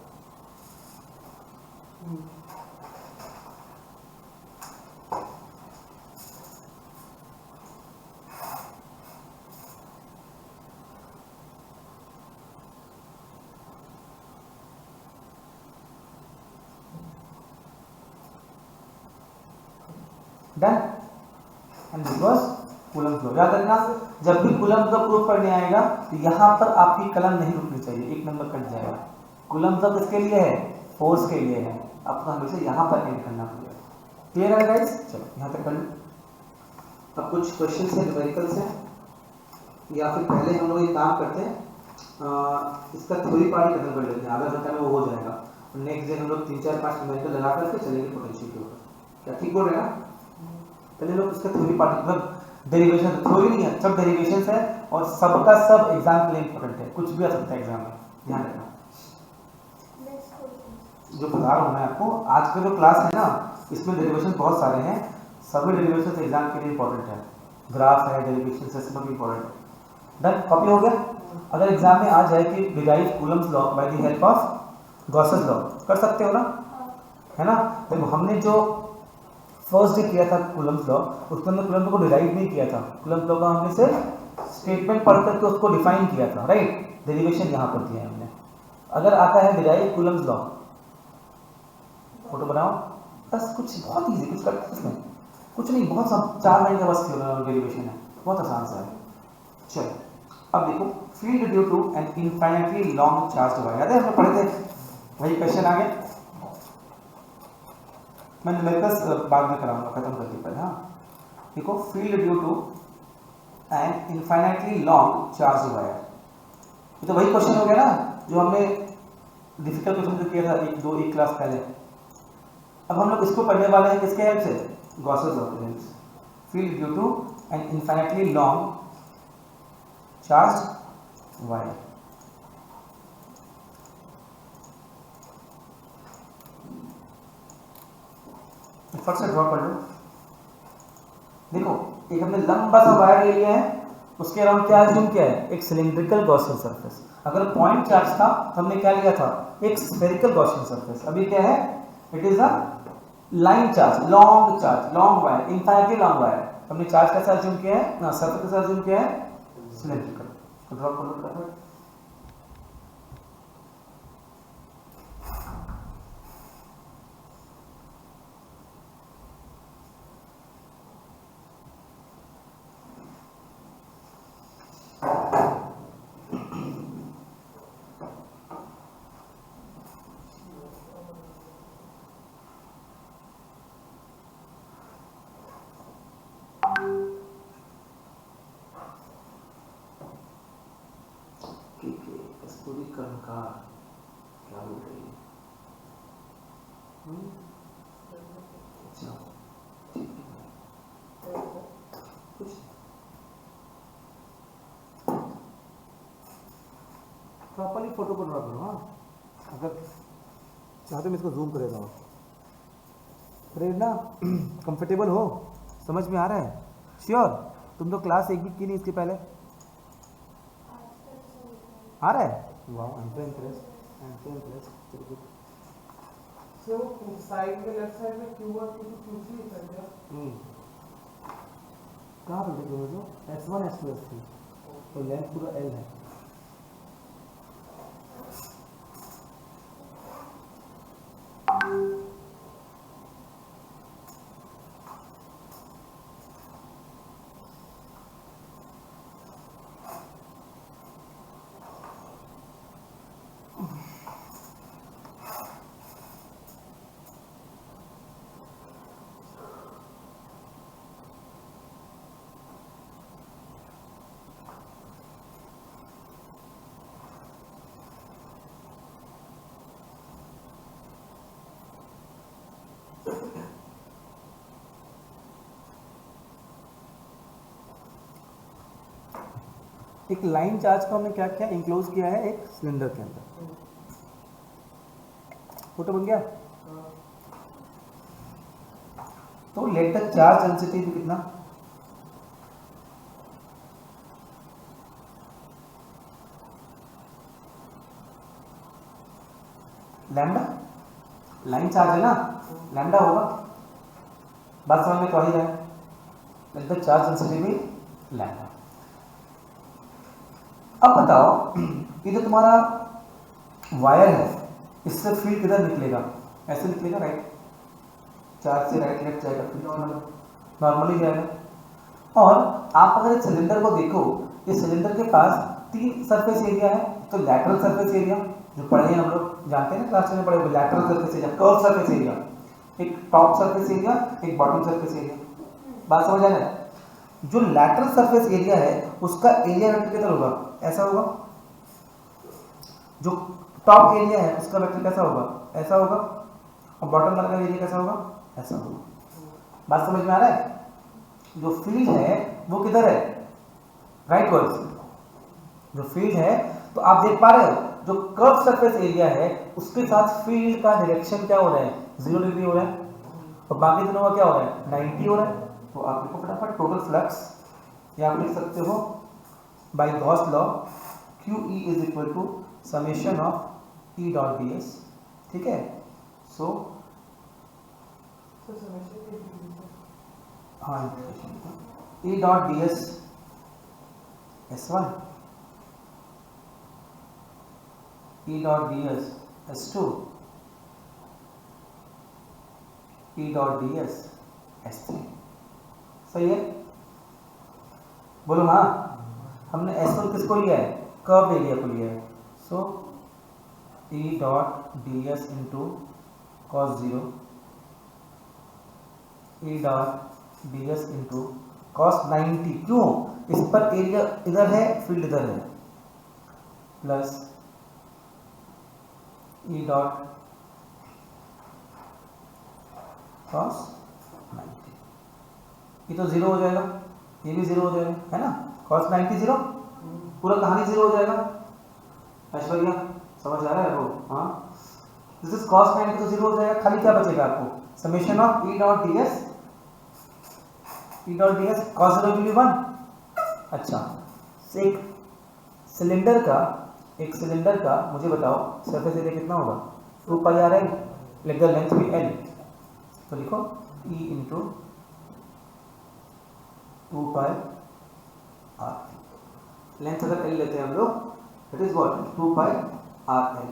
Done. And this was coulomb law. याद रखना, जब भी कूलम्ब लॉ प्रूफ करने आएगा तो यहाँ पर आपकी कलम नहीं रुकनी चाहिए, एक नंबर कट जाएगा। कूलम्ब लॉ किसके लिए है? फोर्स के लिए है। आपको हमेशा यहाँ पर एंड करना पड़ेगा। क्लियर है गाइस? चलो यहाँ तक कर लो। अब कुछ क्वेश्चन है न्यूमेरिकल से, या फिर पहले हम लोग ये काम करते हैं, इसका थ्योरी पार्ट ही खत्म कर लेते हैं, आधा घंटा में वो हो जाएगा। नेक्स्ट डे हम लोग 3-4-5 न्यूमेरिकल लगा करके चलेंगे पोटेंशियल के ऊपर। क्या ठीक बोल रहे हैं ना? पहले लोग इसका थ्योरी पार्ट, मतलब डेरिवेशन, थ्योरी नहीं है, सब डेरिवेशंस है और सबका सब एग्जाम के लिए इंपॉर्टेंट है, कुछ भी आ सकता है एग्जाम में, ध्यान रखना। जो बता रहा हूँ मैं आपको, आज का जो क्लास है ना, इसमें डेरिवेशन बहुत सारे हैं, सभी डेरिवेशन एग्जाम के लिए इंपॉर्टेंट है, ग्राफ है, डेरिवेशन सिस्टम भी इंपॉर्टेंट है। डन, कॉपी हो गया। अगर एग्जाम में आ जाए कि derive Coulomb's law by the help of Gauss's law, कर सकते हो ना, है ना। देखो हमने जो फर्स्ट डे किया था कूलम्स लॉ, उसके अंदर कूलम्स को डिराइव नहीं किया था, कूलम्स लॉ का हमने सिर्फ स्टेटमेंट पढ़ करके उसको डिफाइन किया था, राइट। डेरिवेशन यहाँ पर दिया है हमने। अगर आता है डिराइव कूलम्स लॉ, फोटो बनाओ बस, कुछ बहुत इजी, कुछ करते इसमें कुछ नहीं, बहुत सब 4 लाइन का बस डेरिवेशन है, बहुत आसान सा है। चलो अब देखो, field due to an infinitely long charge wire, याद है हमने पढ़े थे, वही क्वेश्चन आ गया। मैं न्यूमेरिकल्स बाद में कराऊंगा, खत्म करके पहले। हाँ देखो, field due to an infinitely long charge wire, ये तो वही क्वेश्चन हो गया ना जो हमने डिफिकल्ट क्वेश्चन जो किया था एक क्लास पहले। अब हम लोग इसको पढ़ने वाले हैं किसके हेल्प से, गॉसेस लॉ के हेल्प से। Field due to an infinitely long charge wire. फट से ड्रॉ कर लो। देखो एक हमने लंबा सा वायर ले लिया है, उसके अराउंड क्या अज्यूम किया है, एक सिलिंड्रिकल गॉसियन सरफेस। अगर पॉइंट चार्ज था तो हमने क्या लिया था, एक स्फेरिकल गॉसियन सरफेस। अभी क्या है, it is a line charge, long charge, long wire, infinitely long wire. हमने चार्ज कैसा अज्यूम किया है ना, सरफेस कैसा अज्यूम किया है, सिलिंड्रिकल। तो ड्रॉ कर लो। कस्तूरी कर्णकार क्या बोल रही है, अच्छा ठीक है, कुछ प्रॉपर्ली फोटो को ड्रॉ करो। हाँ अगर चाहते मैं इसको जूम कर देता हूँ। प्रेरणा कंफर्टेबल हो, समझ में आ रहा है, श्योर। तुम तो क्लास एक भी की नहीं इसके पहले, आ रहा है, वाह I am so impressed. So side में, लेफ्ट साइड में Q1 Q2 Q3 है क्या? कहाँ पर देखो जो S1 S2 S3 तो लेंथ पूरा L है। एक लाइन चार्ज को हमने क्या किया, इंक्लोज किया है एक सिलेंडर के अंदर। फोटो बन गया। तो लेट द चार्ज डेंसिटी भी कितना, लैम्डा, लाइन चार्ज है ना, लैम्डा होगा। बात समझ में तो आ ही रहा है, लेट द चार्ज डेंसिटी भी लैम्डा। अब बताओ, ये जो तुम्हारा वायर है, इससे फील्ड किधर निकलेगा, ऐसे निकलेगा, राइट, चार्ज से राइट लेफ्ट जाएगा, नॉर्मली जाएगा। और आप अगर इस सिलेंडर को देखो, इस सिलेंडर के पास 3 सरफेस एरिया है। तो लैटरल सरफेस एरिया जो पढ़े हैं हम लोग, जानते हैं ना क्लास में पढ़े, lateral surface area, curve surface area, एक टॉप सरफेस एरिया, एक बॉटम सरफेस एरिया। बात समझ आ रहा है। जो लैटरल सरफेस एरिया है उसका एरिया वेक्टर कितना होगा, ऐसा होगा। जो टॉप एरिया है उसका वेक्टर कैसा होगा, ऐसा होगा। और बॉटम वाला का एरिया कैसा होगा, ऐसा होगा। बात समझ में आ रहा है। जो फील्ड है वो किधर है, राइट वर्ड्स। जो फील्ड है, तो आप देख पा रहे हो जो कर्व सरफेस एरिया है उसके साथ फील्ड का डायरेक्शन क्या हो रहा है, 0 डिग्री हो रहा है, और बाकी दोनों का क्या हो रहा है, 90 हो रहा है। तो आप लिखो फटाफट टोटल फ्लक्स, या आप लिख सकते हो by Gauss law QE is equal to summation of E dot ds, ठीक है। सो हाँ E dot ds S1, E dot ds S2, E dot ds S3, सही है, बोलो हाँ। हमने S1 किसको लिया है, कर्व एरिया को लिया है। सो E dot ds into cos 0, E dot ds into cos 90, क्यों, इस पर एरिया इधर है, फील्ड इधर है, प्लस E डॉट cos 90, ये तो 0 हो जाएगा, ये भी 0 हो जाएगा, है ना, cos 90 0, पूरा कहानी 0 हो जाएगा। ऐश्वर्या समझ आ रहा है वो, हाँ, दिस इज cos 90 तो 0 हो जाएगा, खाली क्या बचेगा आपको, summation of E dot ds, E dot ds cos 0 will be 1। अच्छा, एक सिलेंडर का मुझे बताओ सरफेस एरिया कितना होगा, 2 pi r l, let the length be l, तो लिखो E into 2 pi r, length अगर l लेते हैं हम लोग, it is what, 2 pi r l।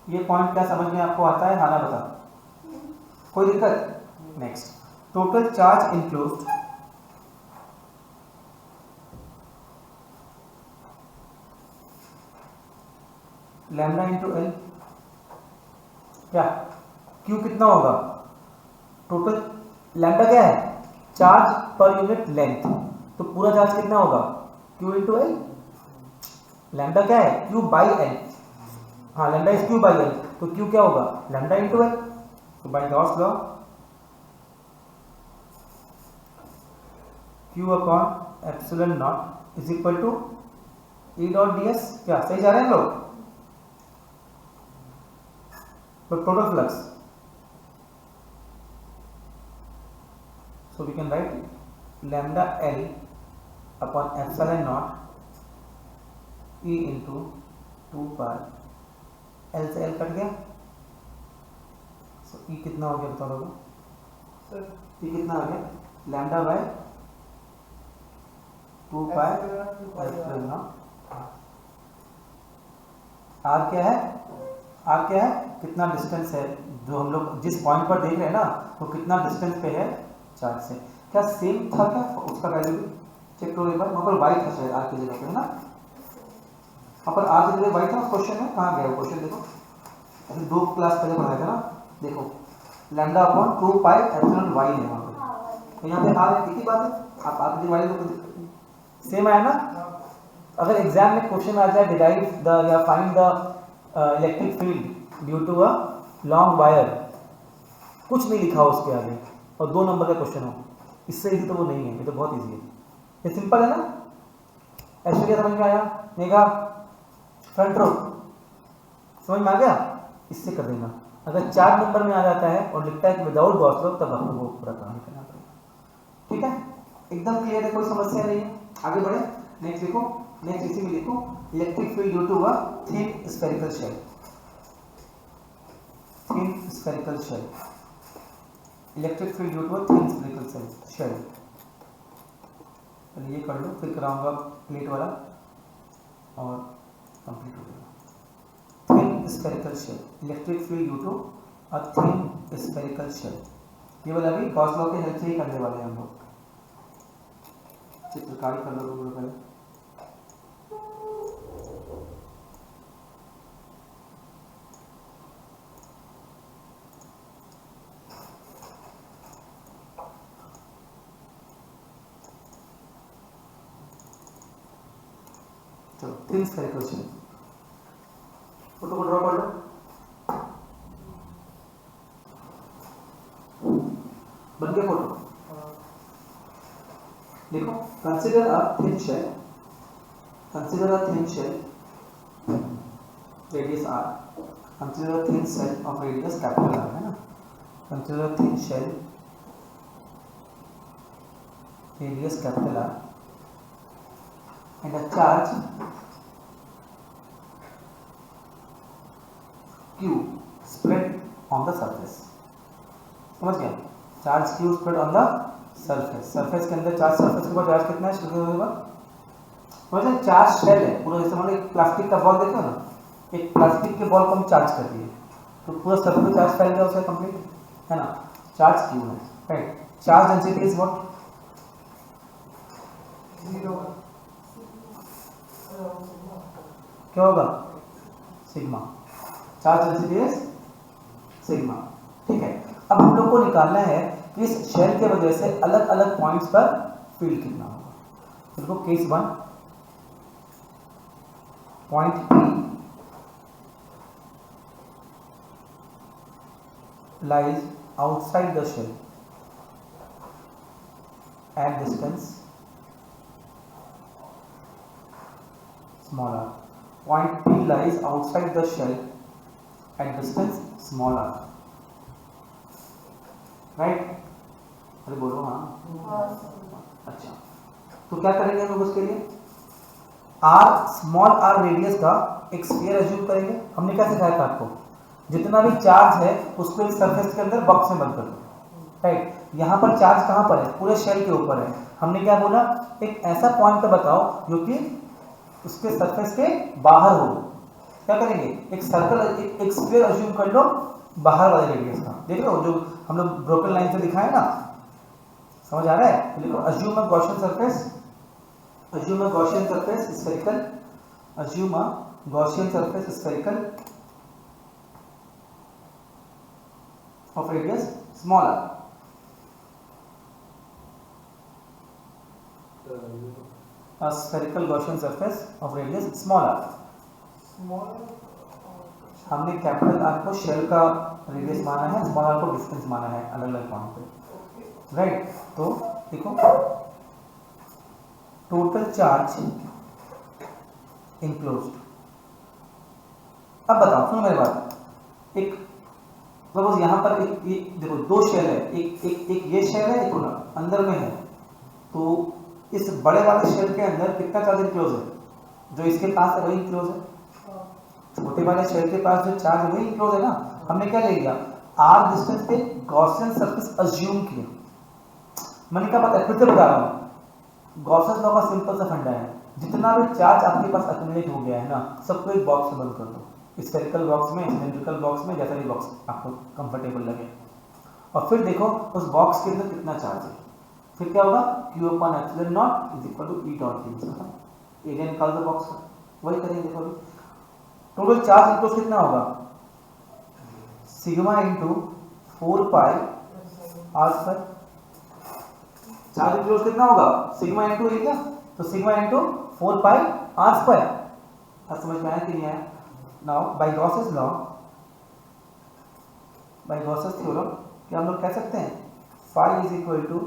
ये पॉइंट क्या समझ में आपको आता है, हाना बता, कोई दिक्कत। Next, total charge enclosed lambda into L, क्या Q कितना होगा, टोटल लैम्डा क्या है, चार्ज पर यूनिट लेंथ, तो पूरा चार्ज कितना होगा, Q इंटू एल, लैम्डा क्या है, Q बाई एल, हाँ lambda is Q by L, तो Q क्या होगा, लैम्डा इंटू एल। तो by Gauss law Q upon epsilon naught is equal to E dot ds, क्या सही जा रहे हैं लोग, तो total flux, so we can write lambda L upon epsilon naught E into 2 pi, L से L cut गया, so E कितना हो गया बता दो सर, E कितना आ गया, lambda by 2 pi epsilon naught, R क्या है, R क्या है, कितना डिस्टेंस है, जो हम लोग जिस पॉइंट पर देख रहे हैं ना वो कितना डिस्टेंस पे है चार्ज से, क्या सेम था क्या उसका वैल्यू भी चेक करो एक बार, वहाँ पर वाई था शायद आर की जगह पे, है ना, वहाँ पर आर की जगह वाई था उस क्वेश्चन में, कहाँ गया वो क्वेश्चन, देखो अभी 2 क्लास पहले पढ़ाया था ना, देखो lambda upon 2 pi epsilon Y है वहाँ पे, तो यहाँ पे आर है, एक ही बात है, आप आर की वाई को सेम आया ना। अगर एग्जाम में क्वेश्चन आ जाए डिराइव द या find the electric field due to a long wire, कुछ नहीं लिखा हो उसके आगे और 2 नंबर का क्वेश्चन हो, इससे इजी तो वो नहीं है, ये तो बहुत इजी है, ये सिंपल है ना। ऐश्वर्या समझ में आया, मेघा फ्रंट रो समझ में आ गया, इससे कर देना। अगर 4 नंबर में आ जाता है और लिखता है कि विदाउट गॉस लॉ, तब आपको वो पूरा काम करना पड़ेगा, ठीक है, एकदम क्लियर है, कोई समस्या नहीं है। आगे बढ़े, नेक्स्ट लिखो, नेक्स्ट इसी में लिखो electric field due to a thin spherical shell, thin spherical shell, electric field due to a thin spherical shell. ये कर लो, फिर कराऊंगा प्लेट वाला और कंप्लीट हो जाएगा। Thin spherical shell, electric field due to a thin spherical shell, ये वाला भी गॉस लॉ के हेल्प से ही करने वाले हैं हम लोग। चित्रकारी कर लो पहले, चलो थिन स्फेरिकल शेल, फोटो को ड्रॉ कर लो, बन गया फोटो। देखो consider a thin shell consider a thin shell radius r, consider a thin shell of radius capital R, है ना, consider a thin shell radius capital R and a charge q spread on the surface. समझ गया, charge q spread on the surface, surface के अंदर charge, surface के ऊपर charge कितना है, शुरू होगा समझ, चार्ज शेल है पूरा, जैसे मान लो एक प्लास्टिक का बॉल देखो ना, एक प्लास्टिक के बॉल को हम चार्ज कर दिए तो पूरा सरफेस में चार्ज फैल गया उसका कंप्लीट, है ना, चार्ज q है, right. Charge density is what, 0 क्या होगा, sigma, charge density is sigma. ठीक है, अब हम लोग को निकालना है कि इस शेल के वजह से अलग अलग पॉइंट्स पर फील्ड कितना होगा. देखो case 1, point P lies outside the shell at distance small r. Point P lies outside the shell at distance small r. Right? अरे बोलो हाँ. अच्छा, तो क्या करेंगे हम लोग उसके लिए, r स्मॉल r रेडियस का एक स्फीयर अज्यूम करेंगे. हमने क्या सिखाया था आपको, जितना भी चार्ज है उसको एक सरफेस के अंदर बॉक्स में बंद कर दो, राइट. यहाँ पर चार्ज कहाँ पर है, पूरे शेल के ऊपर है. हमने क्या बोला, एक ऐसा पॉइंट तो बताओ जो कि उसके सरफेस के बाहर हो. क्या करेंगे, एक सर्कल, एक स्फीयर अज्यूम कर लो बाहर वाले रेडियस का. देख लो जो हम लोग ब्रोकन लाइन से दिखाए ना, समझ आ रहा है. देखो assume a Gaussian surface, assume a Gaussian surface spherical, assume a Gaussian surface spherical of radius small r. A spherical Gaussian surface of radius small r. हमने कैपिटल आर को शेल का रेडियस माना है, स्मॉल आर को distance माना है अलग अलग पॉइंट पे, राइट. तो देखो टोटल चार्ज इनक्लोज्ड. अब बताओ, सुनो मेरी बात, एक सपोज यहाँ पर एक देखो दो शेल है, एक ये शेल है, एक अंदर में है. तो इस बड़े वाले शेल के अंदर कितना चार्ज इनक्लोज है, जो इसके पास है वही इनक्लोज है. छोटे वाले शेल के पास जो चार्ज है वही इनक्लोज है ना. हमने क्या ले लिया, आर डिस्टेंस पे गॉसियन सरफेस अज्यूम किया. मैंने क्या पता है, फिर से बता रहा हूँ, गॉसियन लॉ का सिंपल सा फंडा है, जितना भी चार्ज आपके पास एक्युमुलेट हो गया है ना, सबको एक बॉक्स में बंद कर दो, स्फेरिकल बॉक्स में, सिलिंड्रिकल बॉक्स में, जैसा भी बॉक्स आपको कंफर्टेबल लगे. और फिर देखो उस बॉक्स के अंदर कितना चार्ज है. फिर क्या होगा, Q upon epsilon naught is equal to E dot D. Area निकाल दो बॉक्स का, वही करेंगे. देखो अभी टोटल चार्ज इनक्लोज कितना होगा, सिग्मा इंटू 4 पाई आर स्क्वायर. चार्ज इनक्लोज कितना होगा, सिग्मा इंटू एरिया, तो सिग्मा इंटू 4 पाई आर स्क्वायर. अब समझ में आया कि नहीं आया. Now by Gauss's law, by Gauss's theorem क्या हम लोग कह सकते हैं, phi is equal to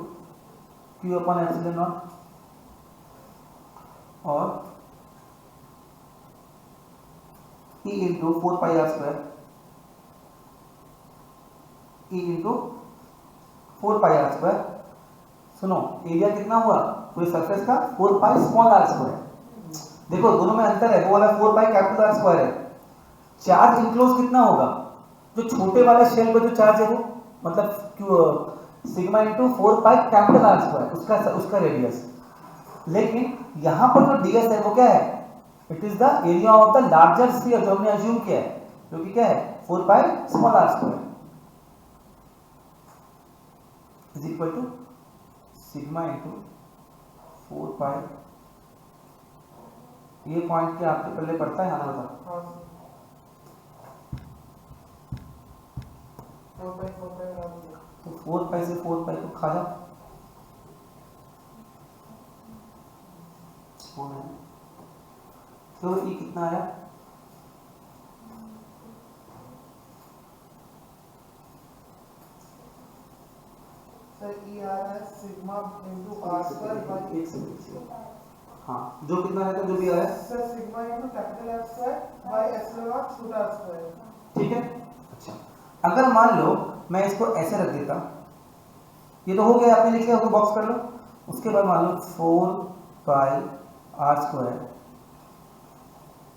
Q upon epsilon naught और E इंटू 4 पाई आर स्क्वायर, E इंटू 4 पाई आर स्क्वायर. सुनो एरिया कितना हुआ पूरे सरफेस का, 4 पाई स्मॉल आर स्क्वायर. देखो दोनों में अंतर है, वो वाला 4 पाई कैपिटल आर स्क्वायर है. चार्ज इनक्लोज कितना होगा, जो छोटे वाले शेल पे जो चार्ज है वो, मतलब sigma into 4 pi capital R square, उसका रेडियस. लेकिन यहां पर जो डीएस है वो क्या है, it is the area of the larger sphere, जो हमने अज्यूम किया है, जो कि क्या है 4 pi small R square is equal to sigma into 4 pi. ये पॉइंट क्या आपके पहले पड़ता है, हाँ बता. 4 पाई से 4 पाई को खा जा. तो ये कितना आया, सर ई आ रहा है sigma into R square by एक सेकंड हाँ जो कितना रहता है जो भी आ रहा है sir sigma into capital R square by epsilon not छोटा r स्क्वायर। ठीक है। अच्छा अगर मान लो मैं इसको ऐसे रख देता, ये तो हो गया, आपने लिख लिया उसको बॉक्स कर लो। उसके बाद मान लो 4 पाई r स्क्वायर,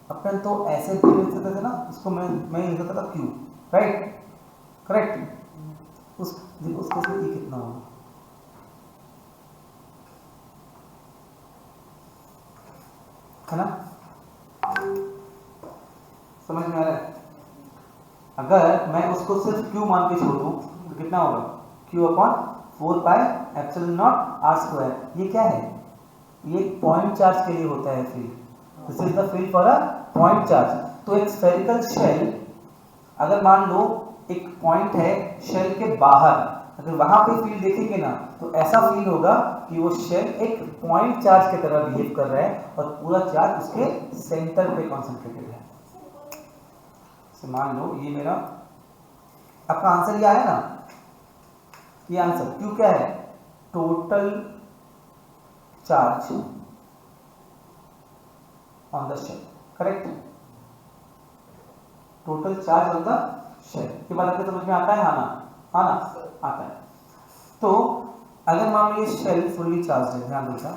अपन तो ऐसे भी लिख सकते थे ना, इसको मैं लिख सकता था q, राइट, करेक्ट। उस देखो उसके साथ ये कितना होगा, है ना, समझ में आ रहा है। अगर मैं उसको सिर्फ q मान के छोड़ दूं तो कितना होगा, q upon 4 pi epsilon naught r square. ये क्या है, ये पॉइंट चार्ज के लिए होता है field, this is the field for a point charge. तो एक स्फेरिकल शेल, अगर मान लो एक पॉइंट है शेल के बाहर, अगर वहां पे फील्ड देखेंगे ना तो ऐसा फील होगा कि वो शेल एक पॉइंट चार्ज की तरह बिहेव कर रहा है और पूरा चार्ज उसके सेंटर पे कॉन्सेंट्रेटेड है। तो मान लो ये मेरा, आपका आंसर ये आया ना, ये आंसर क्यों क्या है, total charge on the shell, correct, total charge on the shell. ये बात आपको समझ में आता है, हाँ ना, हाँ ना, आता है। तो अगर मान लो ये शेल फुल्ली चार्ज है, ध्यान देना,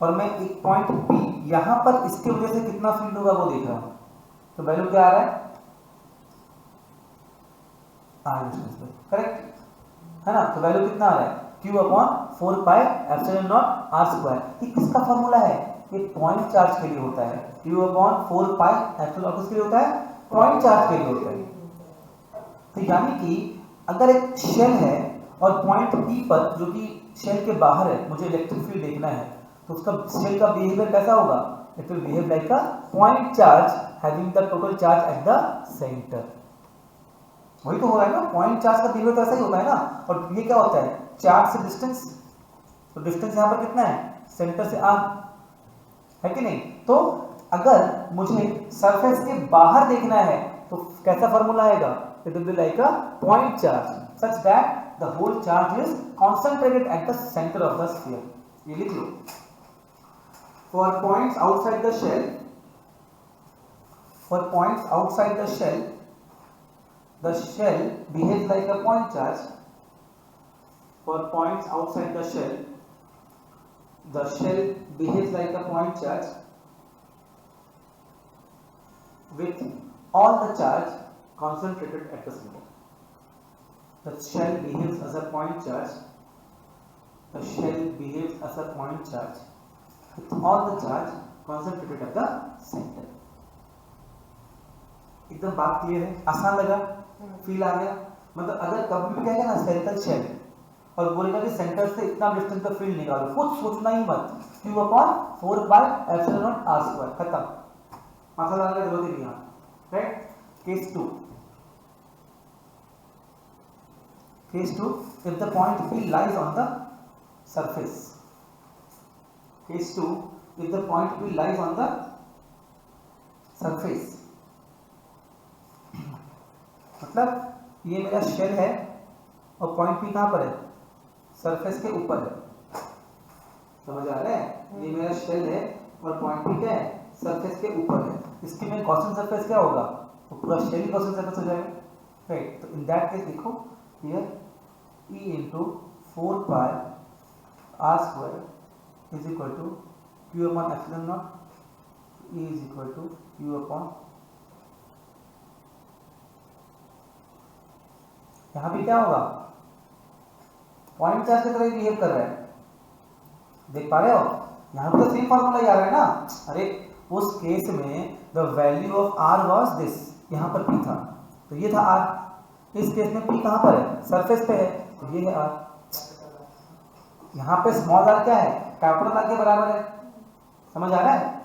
और मैं एक पॉइंट P यहां पर इसके वजह से कितना फील्ड होगा वो देख रहा हूं, तो वैल्यू क्या आ रहा है, R डिस्टेंस पे, करेक्ट है ना। तो वैल्यू कितना आ रहा है, Q upon 4 pi epsilon naught R square. ये किसका फार्मूला है, ये पॉइंट चार्ज के लिए होता है, Q upon 4 pi epsilon not किसके लिए होता है, पॉइंट चार्ज के लिए होता है। तो यानी कि अगर एक शेल है और पॉइंट P पर जो कि शेल के बाहर है मुझे इलेक्ट्रिक फील्ड देखना है, तो उसका शेल का बिहेवियर कैसा होगा, it will behave like a point charge having the total charge at the centre. वही तो हो रहा है ना, पॉइंट चार्ज का बिहेवियर तो ऐसा ही होता है ना। और ये क्या होता है, चार्ज से डिस्टेंस, तो डिस्टेंस यहां पर कितना है, सेंटर से r, है कि नहीं। तो अगर मुझे सरफेस के बाहर देखना है तो कैसा फार्मूला आएगा, it will be like a point charge such that the whole charge is concentrated at the center of the sphere। ये लिख लो, for points outside the shell, for points outside the shell behaves like a point charge। For points outside the shell behaves like a point charge with all the charge concentrated at the center। The shell behaves as a point charge, the shell behaves as a point charge with all the charge concentrated at the center। एकदम बात clear है, आसान लगा, feel आ गया। मतलब अगर कभी भी कहेगा ना स्फेरिकल शेल और बोलेगा कि सेंटर से इतना डिस्टेंस का फील्ड निकालो, कुछ सोचना ही मत, Q upon 4 pi epsilon naught R square, खत्म, माथा लगाने की जरूरत ही नहीं है, right. Case 2, Case 2, if the point P lies on the surface। Case 2, if the point P lies on the surface, मतलब ये मेरा शेल है और पॉइंट P कहाँ पर है, सरफेस के ऊपर है, समझ आ रहा है। ये मेरा शेल है और पॉइंट P क्या है, सरफेस के ऊपर है। इसके में गॉसियन सरफेस क्या होगा, तो पूरा शेल ही गॉसियन सरफेस हो जाएगा, राइट। तो इन दैट केस देखो here E into 4 pi R square is equal to Q upon epsilon naught, E is equal to Q upon, यहाँ भी क्या होगा, पॉइंट चार्ज की तरह बिहेव कर रहा है, देख पा रहे हो, यहाँ पे तो सेम फार्मूला ही आ रहा है ना। अरे उस केस में the value of R was this, यहाँ पर P था तो ये था R, इस केस में P कहाँ पर है, सरफेस पे है, तो ये है R। यहाँ पे स्मॉल r क्या है, कैपिटल R के बराबर है, समझ आ रहा है।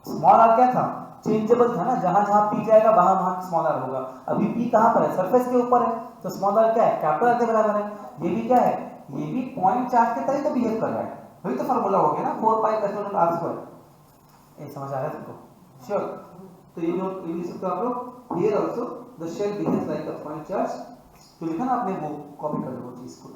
स्मॉल r क्या था, चेंजेबल था ना, जहां जहां P जाएगा वहां वहां स्मॉल r होगा। अभी P कहाँ पर है, सरफेस के ऊपर है, तो स्मॉल r क्या है, कैपिटल R के बराबर है। ये भी क्या है, ये भी पॉइंट चार्ज के तरह तो बिहेव कर रहा है, वही तो फार्मूला हो गया ना, 4 पाई एप्सिलॉन r स्क्वायर। ये समझ आ रहा है तुमको, श्योर। तो ये नोट ये लिख सकते हो आप लोग, here also the shell behaves like a point charge. तो लिखा ना आपने, वो कॉपी कर लो वो चीज को।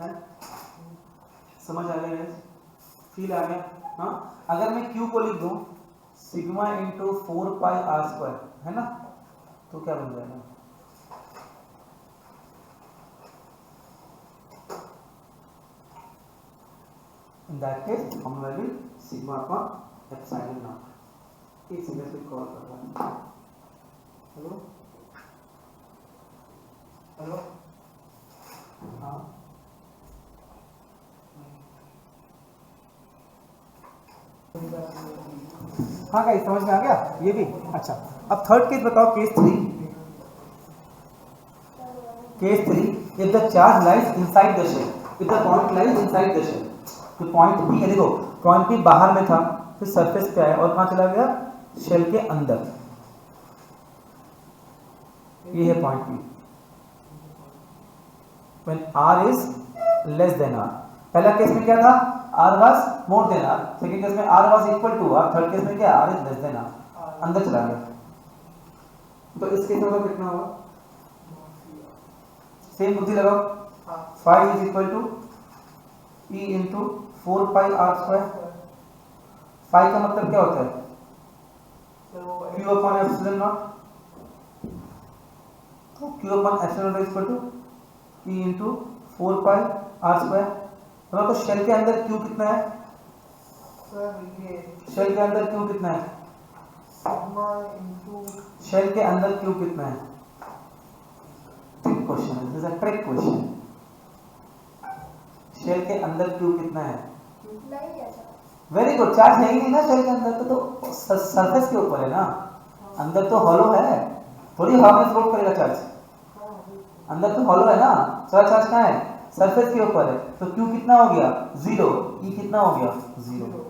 है? समझ आ गया? फील आ गया? हाँ, अगर मैं Q को लिख दूं सिग्मा इंटू 4πr², है ना, तो क्या बन जाएगा? इन दैट केस हम value sigma upon epsilon not. एक सिग्मा से कॉल कर रहा है। हेलो हेलो, हाँ हाँ गाइस, समझ में आ गया ये भी? अच्छा, अब थर्ड केस बताओ, case 3। Case 3, if the charge lies inside the shell, if the point lies inside the shell, तो पॉइंट बी है, देखो पॉइंट बी बाहर में था, फिर सरफेस पे आया और कहाँ चला गया? शेल के अंदर। ये है point B. when r is less than r, पहला केस में क्या था? r was more than r, second case में r was equal to r, third case में क्या? r is less than r, अंदर चला गया। तो इस केस में कितना होगा? सेम बुद्धि लगाओ, 5 is equal to e into 4πr²। 5 का मतलब क्या होता है? q upon epsilon naught, तो q upon epsilon naught is equal to e into 4πr²। तो शेल के अंदर q कितना है? शेल के अंदर q कितना है? सिग्मा इनटू शेल के अंदर q कितना है? ट्रिक क्वेश्चन है, this is a trick question. Shell के अंदर q कितना है? वेरी गुड, चार्ज है ही नहीं ना शेल के अंदर, तो सरफेस के ऊपर है ना, अंदर तो हॉलो है, थोड़ी हवा में फ्लोट करेगा चार्ज, अंदर तो हॉलो है ना, सारा चार्ज कहाँ है? सरफेस के ऊपर है। तो q कितना हो गया? 0। e कितना हो गया? 0।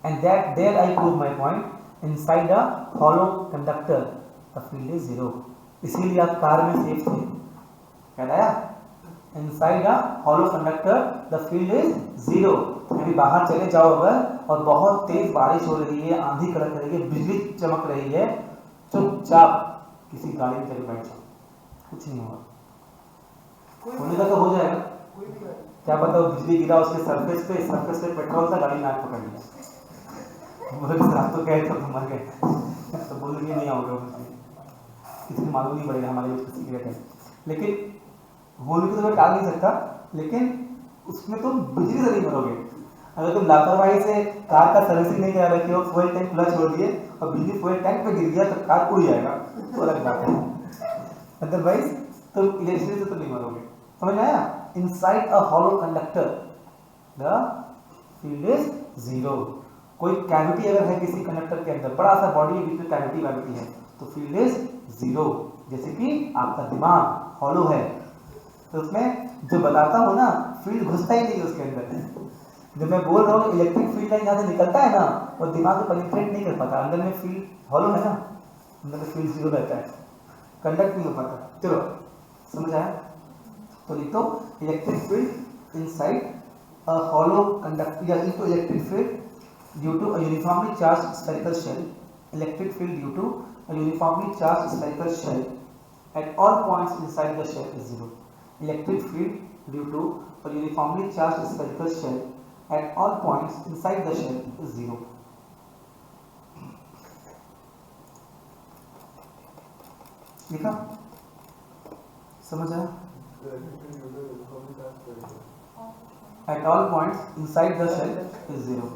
and that there I prove my point, inside a hollow conductor the field is 0। इसीलिए आप कार में सेफ थे, याद आया? inside a hollow conductor the field is 0। कभी बाहर चले जाओ अगर और बहुत तेज बारिश हो रही है, आंधी कड़क रही है, बिजली चमक रही है, चुपचाप किसी गाड़ी में चले बैठ जाओ, कुछ नहीं होगा। होने का तो हो जाएगा, क्या पता वो बिजली गिरा उसके सरफेस पे पेट्रोल था, गाड़ी नाक पकड़ लिया, तो कहे तो तुम मर गए, तो बोलेंगे नहीं आओगे, किसी को मालूम नहीं पड़ेगा हमारे किसी की है। लेकिन होने को तो मैं टाल नहीं सकता, लेकिन उसमें तुम बिजली से नहीं मरोगे। अगर तुम लापरवाही से कार का सर्विसिंग नहीं करा रखी हो, फ्यूल टैंक खुला छोड़ दिए और बिजली फ्यूल टैंक पे गिर गया तो कार उड़ जाएगा, तो अलग बात है। अदरवाइज तुम इलेक्ट्रिसिटी से तो नहीं मरोगे। समझ में आया? Inside a hollow conductor the field is 0। कोई कैविटी अगर है किसी कंडक्टर के अंदर, बड़ा सा बॉडी है, बीच में कैविटी है, तो फील्ड इज 0। जैसे कि आपका दिमाग हॉलो है, तो उसमें जो बताता हूँ ना, फील्ड घुसता ही नहीं उसके अंदर। जब मैं बोल रहा हूँ इलेक्ट्रिक फील्ड लाइन यहाँ से निकलता है ना, और दिमाग को पेनिट्रेट नहीं कर पाता, अंदर में फील्ड हॉलो है ना, अंदर में फील्ड 0 रहता है, कंडक्ट नहीं हो पाता। चलो समझ आया? तो लिख दो electric field inside a hollow conductor या into electric field due to a uniformly charged spherical shell, electric field due to a uniformly charged spherical shell at all points inside the shell is 0। electric field due to a uniformly charged spherical shell at all points inside the shell is 0। लिखा? समझ आया? at all points inside the shell is 0।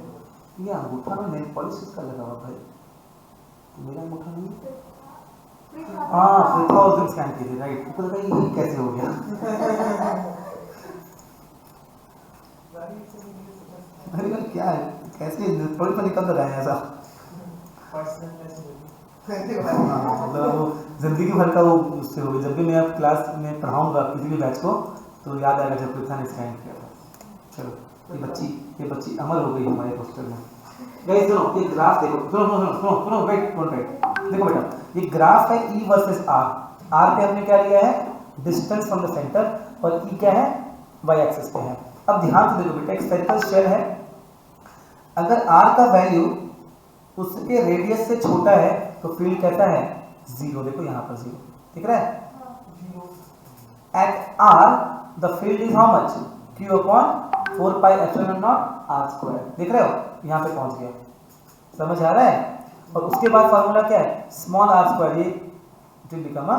ये अंगूठा में nail polish किसका लगा हुआ भाई? तो मेरा अंगूठा नहीं है। हाँ, फिर उस दिन स्कैन की थी, राइट? तो लगा ये कैसे हो गया? अरे क्या है, कैसे पॉलिश पर निकल रहा है ऐसा? मतलब वो जिंदगी भर का वो उससे होगी। जब भी मैं अब क्लास में पढ़ाऊंगा किसी भी बैच को, तो याद आएगा जब पृथा ने स्कैन किया था। चलो ये बच्ची अमर हो गई हमारे पोस्टर में। गाइस सुनो, ये ग्राफ देखो, सुनो वेट, डोंट वेट। देखो बेटा, ये ग्राफ है E वर्सेस R। R पे हमने क्या लिया है? डिस्टेंस फ्रॉम द सेंटर, और E क्या है? Y एक्सिस पे है। अब ध्यान से देखो बेटा, एक सर्कल शेल है, अगर R का वैल्यू उसके रेडियस से छोटा है तो फील्ड कैसा है? 0, देखो यहाँ पर 0 दिख रहा है। Zero at r the field is how much, q upon 4 pi epsilon naught r square, देख रहे हो यहाँ पे पहुंच गया, समझ आ रहा है। और उसके बाद फार्मूला क्या है, स्मॉल r स्क्वायर, ये it will become a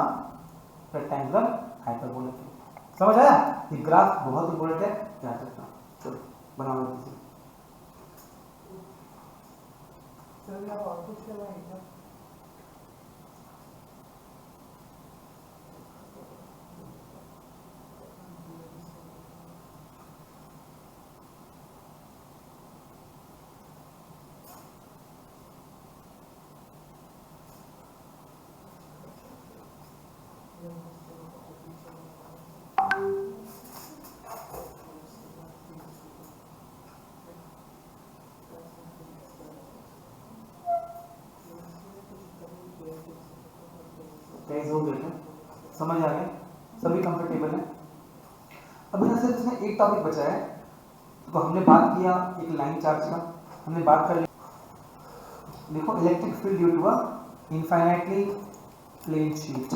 rectangular hyperbola. समझ आया, ये ग्राफ बहुत इंपॉर्टेंट है, याद रखना। चलो बनाओ इसे। सर आप और कुछ करवाएंगे क्या? गाइस हो गया क्या, समझ आ गया, सभी कंफर्टेबल है। अब यहाँ से इसमें एक टॉपिक बचा है, तो हमने बात किया एक लाइन चार्ज का, हमने बात कर लिया। देखो electric field due to a infinitely plane sheet,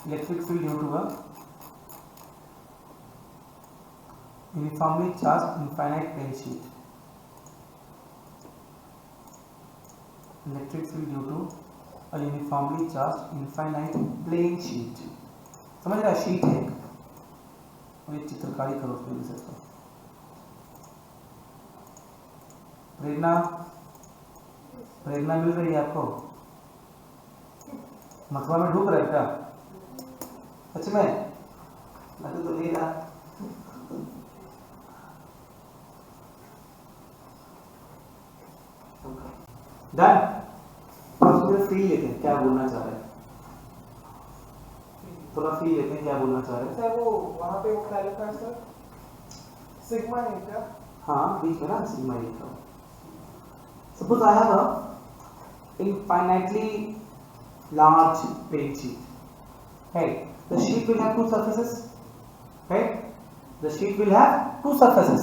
electric field due to a uniformly charged infinite plane sheet, electric field due to a uniformly charged infinite plane sheet। समझ रहा है, शीट है और ये चित्रकारी करो उसमें भी सकते। प्रेरणा प्रेरणा मिल रही है आपको, मथुरा में ढूक रहा है क्या सच में, लग तो नहीं रहा। डन, थोड़ा फील लेते हैं क्या बोलना चाह रहे हैं, थोड़ा फील लेते हैं क्या बोलना चाह रहे हैं। सर वो वहाँ पे वो क्या लिखा है सर, सिग्मा है क्या? हाँ बीच में ना सिग्मा लिखा है। Suppose I have a infinitely large plane sheet, right? The sheet will have two surfaces, right? The sheet will have two surfaces,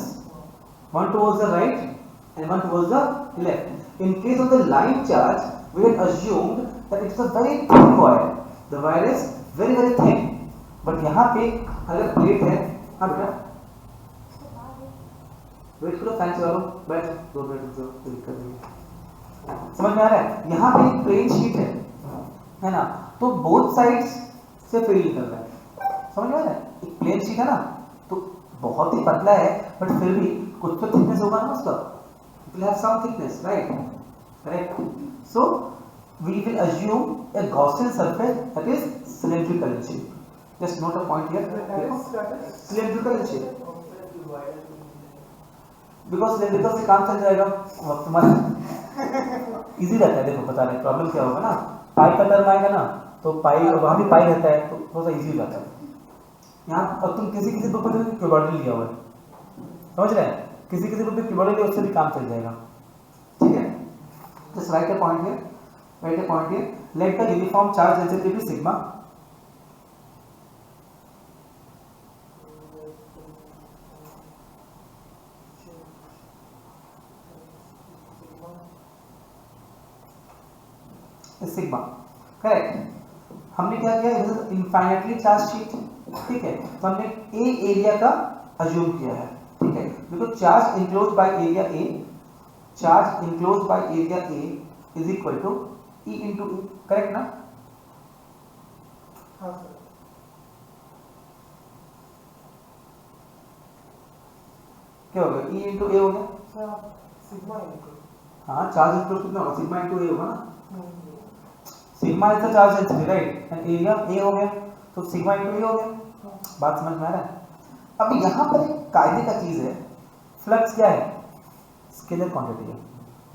one towards the right and one towards the left. In case of the line charge, we had assumed that it's a very thin wire. The wire is very very thin. But यहाँ पे अगर plate है, हाँ बेटा, wait करो fan चला लो, बैठ 2 minute रुक जाओ, कोई दिक्कत नहीं है। समझ में आ रहा है, यहाँ पे एक प्लेन शीट है ना, तो बोथ साइड्स से फील्ड निकल रहा है, समझ में आ रहा है। एक प्लेन शीट है ना, तो बहुत ही पतला है बट फिर भी कुछ तो थिकनेस होगा ना उसका, it will have some thickness, right? Correct. So we will assume a Gaussian surface that is cylindrical in shape. Just note a point here. Cylindrical in shape. Because cylindrical से काम चल जाएगा, वक्त तुम्हारा इजी रहता है। देखो बता रहे प्रॉब्लम क्या होगा ना, पाई का टर्म आएगा ना, तो पाई वहाँ भी पाई रहता है, तो थोड़ा सा इजी हो जाता है। यहाँ अब तुम किसी बुक पर क्यूबॉइडल लिया हुआ है, समझ रहे हैं, किसी बुक पे क्यूबॉइडल लिया, उससे भी काम चल जाएगा, ठीक है। Just write a point here. Write a point here. Let the uniform charge density be sigma. Sigma. Correct. हमने क्या किया, इनफाइनाइटली चार्ज शीट, ठीक है, तो हमने ए एरिया का अज्यूम किया है, ठीक है। देखो charge enclosed by area A, charge enclosed by area A is equal to E into E, correct ना? हाँ सर। क्या हो गया, ई इंटू ए हो गया सर सिग्मा इनटू, हाँ, चार्ज इनक्लोज कितना होगा, सिग्मा इंटू ए होगा ना, sigma is the charge density, right, and area A हो गया, तो सिग्मा इंटू ए हो गया। बात समझ में आ रहा है। अब यहाँ पर एक कायदे का चीज है, फ्लक्स क्या है, स्केलर क्वांटिटी है,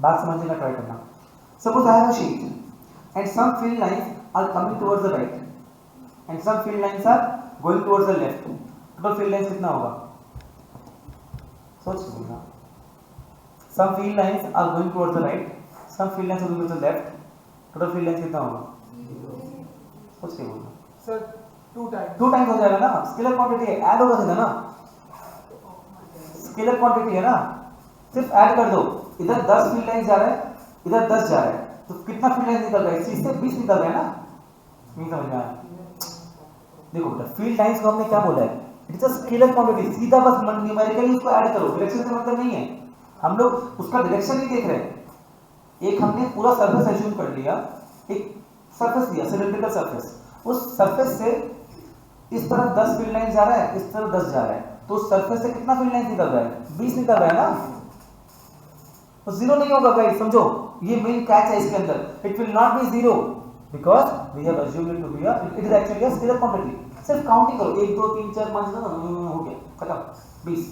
बात समझने का ट्राई करना। Suppose I have a sheet and some field lines are coming towards the right and some field lines are going towards the left, total field lines कितना होगा, सोच लीजिएगा। Some field lines are going towards the right, some field lines are going towards the left, total field lines कितना होगा, सोच के बोलना। Sir 2 times हो जाएगा ना, स्केलर क्वांटिटी है, ऐड होगा सीधा ना, स्केलर क्वांटिटी है ना, सिर्फ ऐड कर दो, इधर 10 फील्ड लाइन जा रहा है, इधर 10 जा रहा है, तो कितना फील्ड लाइन निकल रहा है, 30 से 20 निकल रहा है ना, नहीं समझ में आया। देखो बेटा फील्ड लाइंस को हमने क्या बोला है, it is a scalar quantity, सीधा बस न्यूमेरिकली उसको ऐड करो, डायरेक्शन से मतलब नहीं है, हम लोग उसका डायरेक्शन नहीं देख रहे। एक हमने पूरा सरफेस एज्यूम कर लिया, एक सरफेस लिया सिलिंड्रिकल सरफेस, उस सरफेस से इस तरफ 10 फील्ड लाइन जा रहा है, इस तरफ 10 जा रहा है, तो उस सरफेस से कितना फील्ड लाइन निकल रहा है, 20 निकल रहा है ना, तो जीरो नहीं होगा गाइस, समझो ये मेन कैच है इसके अंदर, it will not be zero because we have assumed it to be it is actually a scalar quantity. सिर्फ काउंटिंग करो 1 2 3 4 5 हो गया खत्म 20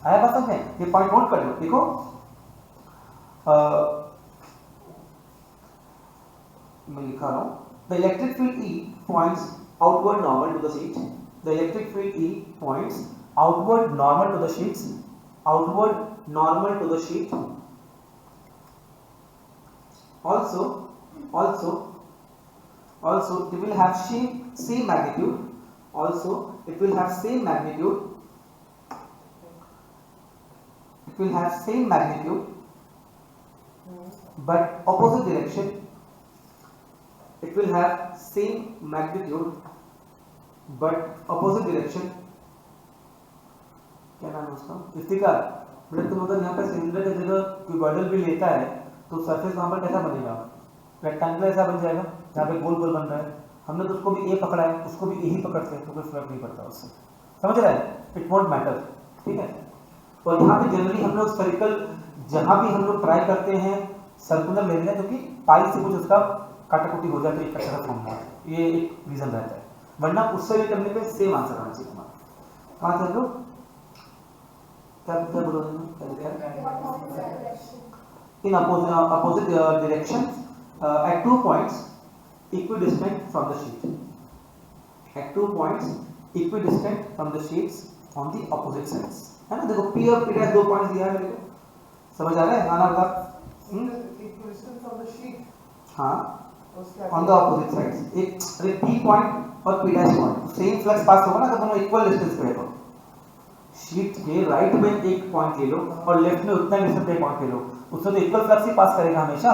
आया बात समझ में। ये पॉइंट नोट कर लो, देखो मैं लिखा रहा हूं, the electric field E points outward normal to the sheet, the electric field E points outward normal to the sheets, outward normal to the sheet, also it will have same magnitude, also it will have same magnitude, it will have same magnitude but opposite direction, it will have same magnitude but opposite direction। क्या नाम है उसका, इफ्तिकार, मतलब तुम अगर यहाँ पे cylinder की जगह क्यूबॉइडल भी लेता है तो सरफेस वहाँ पर कैसा बनेगा, रेक्टेंगुलर ऐसा बन जाएगा जहाँ पे गोल गोल बन रहा है। हमने तो उसको भी ए पकड़ा है, उसको भी ए ही पकड़ते हैं, तो कोई फर्क नहीं पड़ता उससे, समझ रहा है, इट वोंट मैटर, ठीक है। और यहाँ पे जनरली हम लोग सर्कल जहाँ भी हम लोग ट्राई करते हैं सर्कुलर ले लेते हैं, क्योंकि पाई से कुछ उसका काटाकुटी हो जाए तो एक कटरा फॉर्म होगा, ये एक रीजन रहता है, वरना उससे भी करने पे सेम आंसर आना चाहिए हमारा। कहाँ थे हम लोग, क्या बोलो, इन opposite directions at 2 points equidistant from the sheet, at 2 points equidistant from the sheets on the opposite sides, है ना। देखो P और P' 2 पॉइंट्स दिया है मेरे को, समझ आ रहा है, आना बता, equidistant from the sheet, हाँ on the opposite sides, एक P पॉइंट और P' point same flux pass होगा ना, तो दोनों इक्वल डिस्टेंस पे है, शीट के राइट में एक पॉइंट ले लो और लेफ्ट में उतना डिस्टेंस पे पॉइंट ले लो, उससे तो इक्वल फ्लक्स ही पास करेगा हमेशा।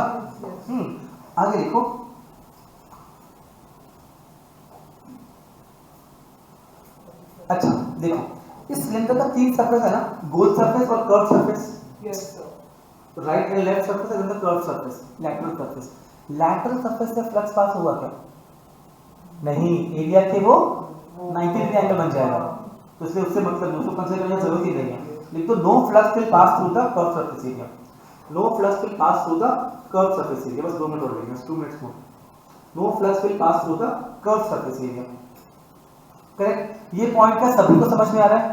आगे देखो, अच्छा देखो इस सिलेंडर का 3 सरफेस है ना, गोल सरफेस और curve surface, yes sir, right and left surface and the curve surface, lateral surface. Lateral surface से फ्लक्स पास होगा क्या, नहीं, एरिया के वो 90 डिग्री एंगल बन जाएगा, तो इसलिए उससे मतलब उसको कंसीडर करने की जरूरत ही नहीं है। लेकिन तो no flux will pass through the curve surface area, no flux will pass through the curve surface area, बस 2 मिनट और लगेंगे, 2 minutes more, no flux will pass through the curve surface area, correct. ये point का सभी को समझ में आ रहा है,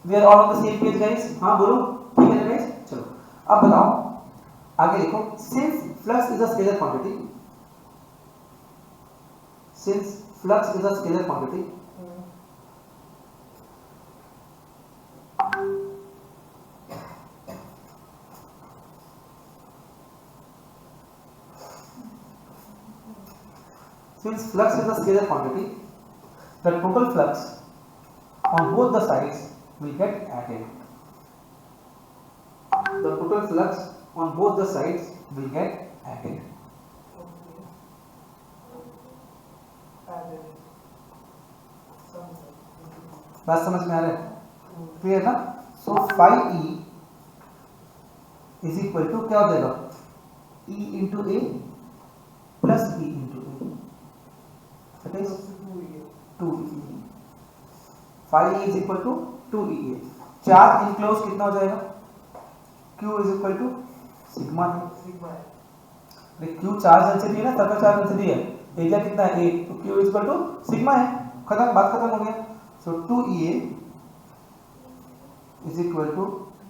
we are all on the same page guys, हां बोलो, ठीक है गाइस। चलो अब बताओ आगे लिखो, since flux is a scalar quantity, since flux is a scalar quantity, since flux is a scalar quantity, the total flux on both the sides will get added, the total flux on both the sides will get added, बात समझ में आ रहा है, clear ना। So phi E is equal to क्या हो जाएगा, e into a plus e into a, that is 2e, phi is equal to 2e। Charge enclose कितना हो जाएगा, q is equal to sigma है, q चार्ज डेंसिटी है ना, surface charge density है, एरिया कितना है a, तो q is equal to sigma है, खत्म, बात खत्म हो गया। So 2e is equal to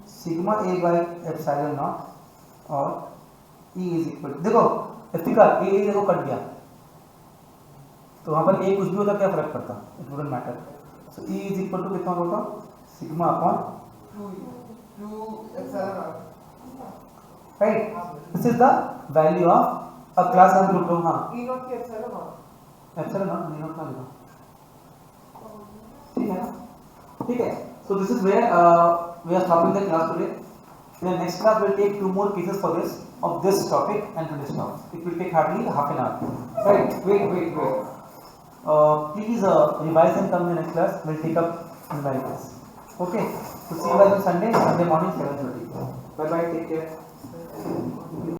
sigma a by epsilon naught, और e is equal, देखो इफ्तिकार a देखो कट गया, तो वहां पर a कुछ भी होता क्या फर्क पड़ता, it wouldn't matter. So e is equal to कितना होगा, sigma upon 2 epsilon r, right, this is the value of a class हम ग्रुप, हां e नॉट के epsilon r, एप्सिलॉन नॉट नहीं होता लिखो, ठीक है ना, ठीक है। So this is where we are stopping the class today, In the next class, we'll take 2 more cases for this of this topic and to this topic. It will take hardly half an hour. Right? Wait. Please revise and come in the next class. We'll take up numericals. Okay. So see you guys on Sunday morning 7:30. Bye bye. Take care.